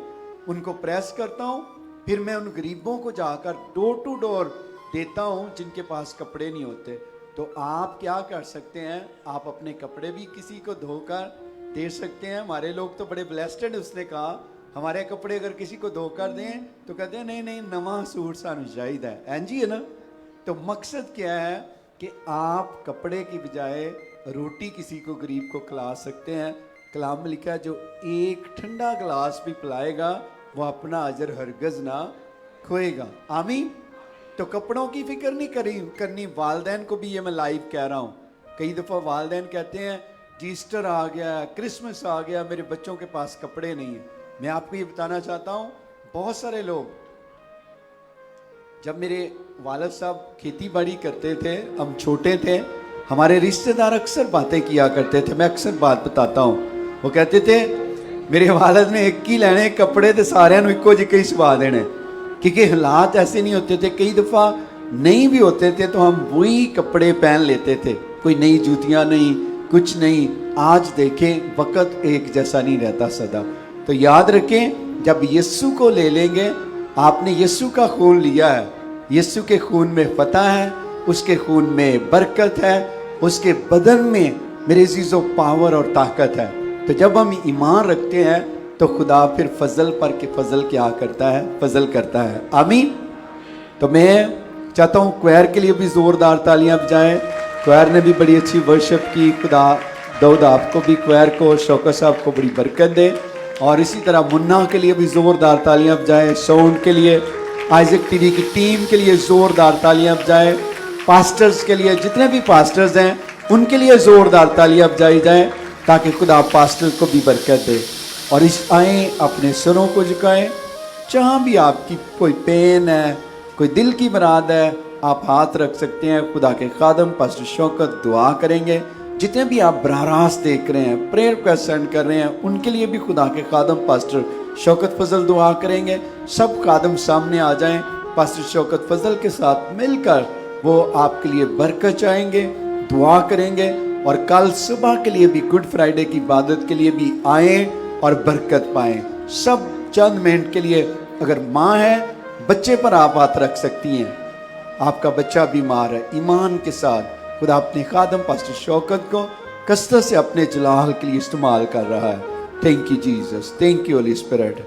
उनको प्रेस करता हूँ, फिर मैं उन गरीबों को जाकर डोर टू डोर देता हूँ जिनके पास कपड़े नहीं होते। तो आप क्या कर सकते हैं, आप अपने कपड़े भी किसी को धोकर दे सकते हैं। हमारे लोग तो बड़े ब्लेस्ड, उसने कहा हमारे कपड़े अगर किसी को धोकर दें तो कहते हैं नहीं नहीं नवा सूट सानू चाहिए है, एंजी है ना। तो मकसद क्या है कि आप कपड़े की बजाय रोटी किसी को गरीब को खिला सकते हैं। कलाम में लिखा है जो एक ठंडा गिलास भी पिलाएगा वो अपना अजर हरगज ना खोएगा। आमीन। तो कपड़ों की फिक्र नहीं करनी। वालदैन को भी ये मैं लाइव कह रहा हूँ। कई दफ़ा वालदैन कहते हैं जी ईस्टर आ गया, क्रिसमस आ गया, मेरे बच्चों के पास कपड़े नहीं हैं। मैं आपको ये बताना चाहता हूँ, बहुत सारे लोग, जब मेरे वालिद साहब खेती बाड़ी करते थे, हम छोटे थे, हमारे रिश्तेदार अक्सर बातें किया करते थे। मैं अक्सर बात बताता हूँ, वो कहते थे मेरे वालिद ने एक ही लेने कपड़े तो सारे इको जिके ही सवा देने, क्योंकि हालात ऐसे नहीं होते थे। कई दफ़ा नहीं भी होते थे तो हम वही कपड़े पहन लेते थे, कोई नई जूतियाँ नहीं, कुछ नहीं। आज देखें वक़्त एक जैसा नहीं रहता सदा। तो याद रखें जब यीशु को ले लेंगे, आपने यीशु का खून लिया है, यीशु के खून में फतह है, उसके खून में बरकत है, उसके बदन में मेरे अज़ीज़ों पावर और ताकत है। तो जब हम ईमान रखते हैं तो खुदा फिर फजल पर के फजल क्या करता है, फजल करता है। आमीन। तो मैं चाहता हूँ क्वायर के लिए भी ज़ोरदार तालियां बजाएं। क्वायर ने भी बड़ी अच्छी वर्शिप की। खुदा दाऊद आपको भी, क्वायर को, शौकत साहब को बड़ी बरकत दे। और इसी तरह मुन्ना के लिए भी ज़ोरदार तालियां बजाएं। साउंड के लिए, आइजक टीवी की टीम के लिए ज़ोरदार तालियां बजाएं। पास्टर्स के लिए, जितने भी पास्टर्स हैं उनके लिए ज़ोरदार तालियां बजाई जाएं, ताकि खुदा पास्टर को भी बरकत दे। और इस आए अपने सरों को झुकाएं। जहाँ भी आपकी कोई पेन है, कोई दिल की मुराद है, आप हाथ रख सकते हैं। खुदा के खादम पास्टर शौकत दुआ करेंगे। जितने भी आप बरारास देख रहे हैं, प्रेयर का सेंड कर रहे हैं, उनके लिए भी खुदा के खादम पास्टर शौकत फजल दुआ करेंगे। सब खादम सामने आ जाएं, पास्टर शौकत फजल के साथ मिलकर वो आपके लिए बरकत चाहेंगे, दुआ करेंगे। और कल सुबह के लिए भी, गुड फ्राइडे की इबादत के लिए भी आएँ और बरकत पाएँ। सब चंद मिनट के लिए, अगर माँ है बच्चे पर आप हाथ रख सकती हैं, आपका बच्चा बीमार है, ईमान के साथ खुदा अपने खादम पास्टर शौकत को कसरत से अपने जलाल के लिए इस्तेमाल कर रहा है। Thank you Jesus, thank you Holi spirit.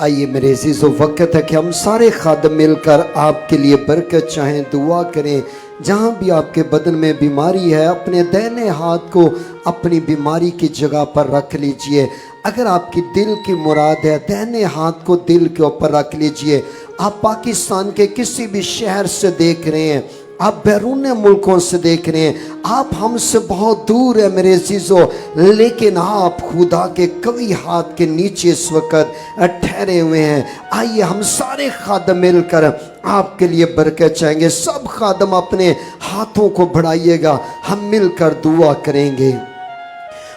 आइए मेरे अज़ीज़ों, वक्त है कि हम सारे खादम मिलकर आपके लिए बरकत चाहें, दुआ करें। जहाँ भी आपके बदन में बीमारी है, अपने दाहिने हाथ को अपनी बीमारी की जगह पर रख लीजिए। अगर आपकी दिल की मुराद है, दाहिने हाथ को दिल के ऊपर रख लीजिए। आप पाकिस्तान के किसी भी शहर से देख रहे हैं, आप बैरून मुल्कों से देख रहे हैं, आप हमसे बहुत दूर है मेरे अज़ीज़ों, लेकिन आप खुदा के कवि हाथ के नीचे इस वक्त ठहरे हुए हैं। आइए हम सारे खादम मिलकर आपके लिए बरकत चाहेंगे। सब खादम अपने हाथों को बढ़ाइएगा, हम मिलकर दुआ करेंगे।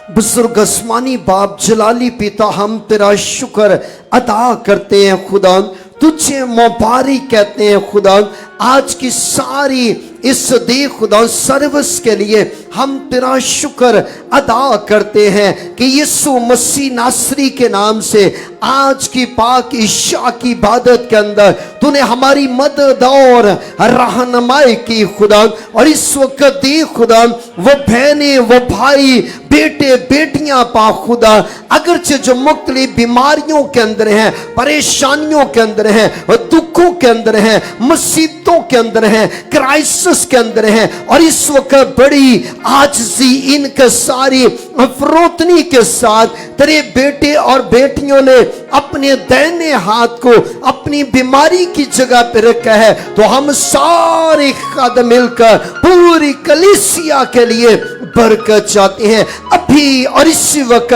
बुजुर्ग आसमानी बाप, जलाली पिता, हम तेरा शुक्र अदा करते हैं खुदा, तुझे मुबारक कहते हैं खुदा। आज की सारी इस दे खुदा सर्विस के लिए हम तेरा शुक्र अदा करते हैं कि यीशु मसीह नासरी के नाम से आज की पाक इशा की इबादत के अंदर तूने हमारी मदद और रहनुमाई की खुदा। और इस वक्त दे खुदा वो बहनें, वो भाई, बेटे बेटियां पा खुदा, अगरचे जो मुख्तलिफ बीमारियों के अंदर हैं, परेशानियों के अंदर हैं, दुखों के अंदर हैं, मुसीबतों के अंदर हैं, क्राइसिस के अंदर हैं, और इस वक्त बड़ी आजिज़ी इनके सारी फरोतनी के साथ तेरे बेटे और बेटियों ने अपने दाहिने हाथ को अपनी बीमारी की जगह पे रखा है। तो हम सारे कदम मिलकर पूरी कलीसिया के लिए बरकत चाहते हैं अभी और इसी वक्त।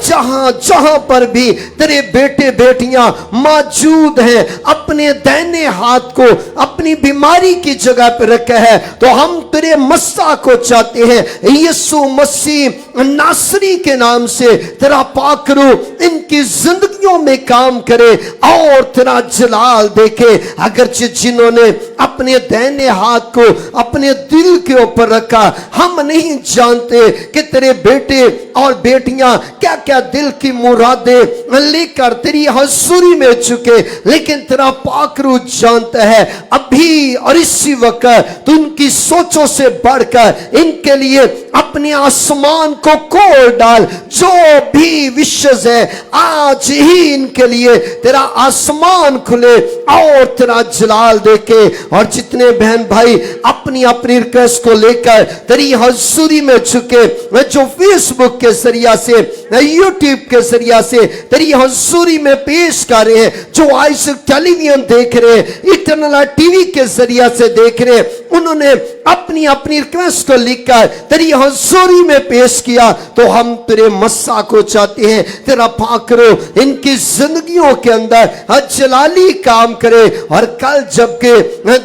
जहां जहां पर भी तेरे बेटे बेटियां मौजूद हैं, अपने दाहिने हाथ को अपनी बीमारी की जगह पर रखा है, तो हम तेरे मस्सा को चाहते हैं। यीशु मसीह नासरी के नाम से तेरा पाक रूह इनकी जिंदगियों में काम करे और तेरा जलाल देखे। अगरचे जिन्होंने अपने दाहिने हाथ को अपने दिल के ऊपर रखा, हम नहीं जानते कि तेरे बेटे और बेटियां क्या क्या दिल की मुरादें लेकर तेरी हजूरी में चुके, लेकिन तेरा पाक रूह जानता है अभी और इसी वक्त तू उनकी सोचों से बढ़कर इनके लिए अपने आसमान को खोल डाल। जो भी विशेष है आज ही इनके लिए तेरा आसमान खुले और तेरा जलाल देके, और जितने बहन भाई अपनी अपनी रिक्वेस्ट को लेकर तेरी हजूरी में झुके, जो फेसबुक के जरिया से यूट्यूब के जरिया से तेरी हजूरी में पेश कर रहे हैं, जो आइज़ टेलीविजन देख रहे हैं, इटर्नल टीवी के जरिया से देख रहे हैं, उन्होंने अपनी अपनी रिक्वेस्ट को लिखकर तेरी हजूरी में पेश किया, तो हम तेरे मस्सा को चाहते हैं तेरा पाक रूह इनकी जिंदगियों के अंदर जलाली काम करे। और कल जबकि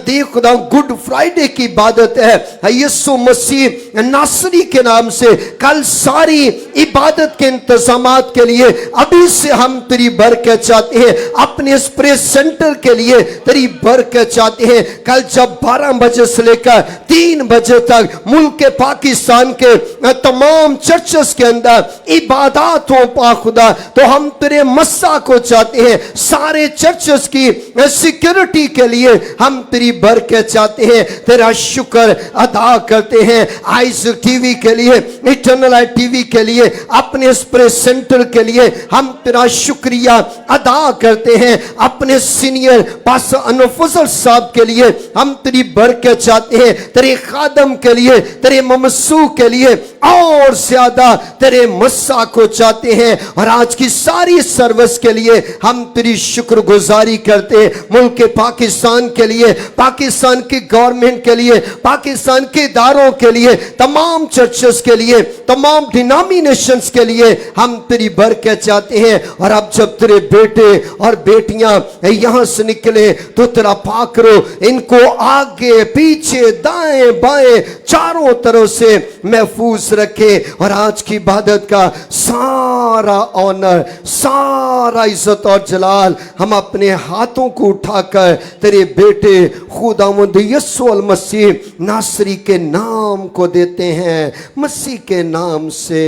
देख खुदा गुड फ्राइडे की इबादत है यीशु मसीह नासरी के नाम से, कल सारी इबादत के इंतजामात के लिए अभी से हम तेरी बरकत चाहते हैं, अपने इस प्रेस सेंटर के लिए तेरी बरकत चाहते हैं। कल जब 12 बजे से लेकर 3 बजे तक मुल्क के पाकिस्तान के तमाम चर्चेस के अंदर इबादत हो पा खुदा, तो हम तेरे मस्सा को चाहते हैं, सारे चर्चेस की सिक्योरिटी के लिए हम तेरी बरकत चाहते हैं, तेरा शुक्र अदा करते हैं। आइज़ टीवी के लिए, इटर्नल टीवी के लिए, अपने इस प्रेस सेंटर के लिए हम तेरा शुक्रिया अदा करते हैं। अपने सीनियर पास्टर अनफजल साहब के लिए हम तेरी बरकत चाहते हैं, तेरे खादम के लिए, तेरे ममसू के लिए और ज्यादा तेरे मस्सा को चाहते हैं। और आज की सारी सर्विस के लिए हम तेरी शुक्रगुजारी करते हैं, मुल्क के पाकिस्तान के लिए, पाकिस्तान की गवर्नमेंट के लिए, पाकिस्तान के इदारों के लिए, तमाम चर्चेस के लिए, तमाम डिनोमिनेशंस के लिए हम तेरी बरकत चाहते हैं। और अब जब तेरे बेटे और बेटियां यहां से निकले तो तेरा पाक रूह इनको आगे पीछे दाएं बाएं चारों तरफ से महफूज रखे। और आज की इबादत का सारा ऑनर, सारा इज्जत और जलाल हम अपने हाथों को उठाकर तेरे बेटे खुदावंद यीशु अल मसीह नासरी के नाम को देते हैं, मसीह के नाम से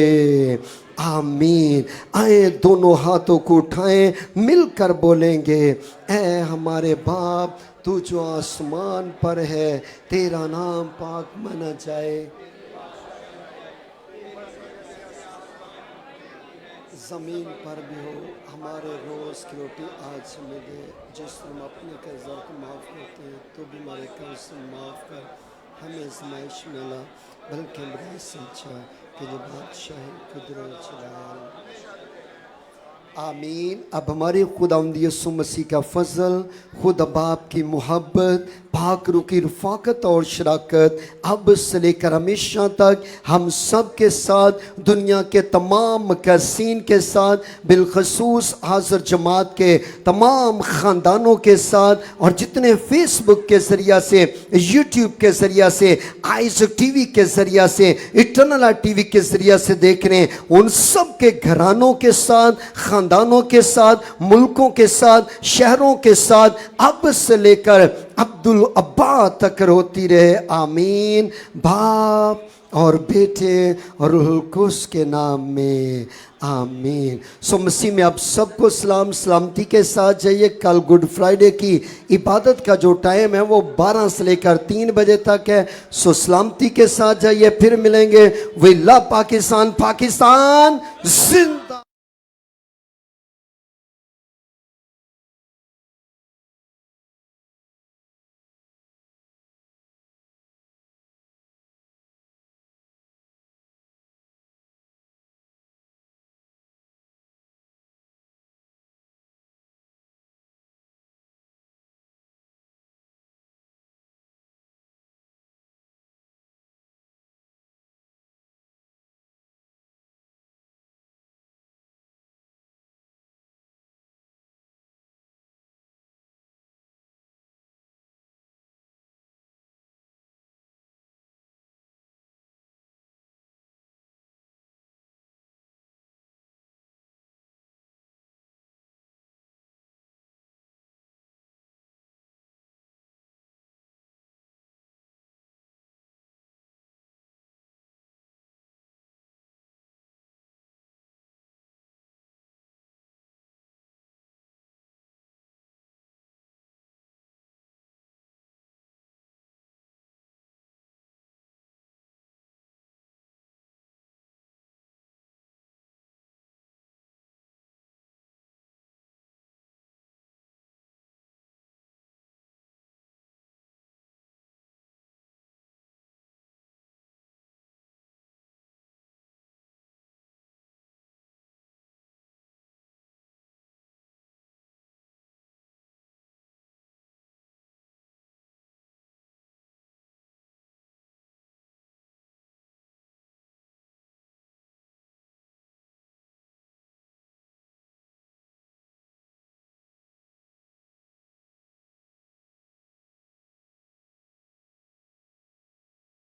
आमीन। आए दोनों हाथों को उठाएं, मिलकर बोलेंगे, ऐ हमारे बाप तू जो आसमान पर है, तेरा नाम पाक माना जाए, जमीन पर भी हो। हमारे रोज़ की रोटी आज हमें दे, जिस हम अपने कर्जा को माफ़ करते हैं तो भी हमारे कर्ज से माफ़ कर, हमें आज़माइश में ला बल्कि हमारे सच्चा कि जो बादशाही कुदरत जलाल। आमीन। अब हमारे खुदावंद यीशु मसीह का फजल, खुदा बाप की मोहब्बत, पाक रूह की रफ़ाकत और शराकत अब से लेकर हमेशा तक हम सब के साथ, दुनिया के तमाम मुकर्सीन के साथ, बिलखसूस हाज़िर जमात के तमाम ख़ानदानों के साथ, और जितने फेसबुक के ज़रिया से, यूट्यूब के ज़रिया से, आइज़ टीवी के ज़रिया से, इटर्नल टीवी के ज़रिया से देख रहे हैं, उन सब के घरानों के साथ, ख़ानदानों के साथ, मुल्कों के साथ, शहरों के साथ अब से लेकर अब्दुल अब्बा तक होती रहे। आमीन। बाप और बेटे और रूहुल कुद्स के नाम में आमीन। सो मसीह में आप सबको सलाम सलामती के साथ जाइए। कल गुड फ्राइडे की इबादत का जो टाइम है वो 12 से लेकर 3 बजे तक है। सो सलामती के साथ जाइए, फिर मिलेंगे। वी लव पाकिस्तान, पाकिस्तान जिंदा।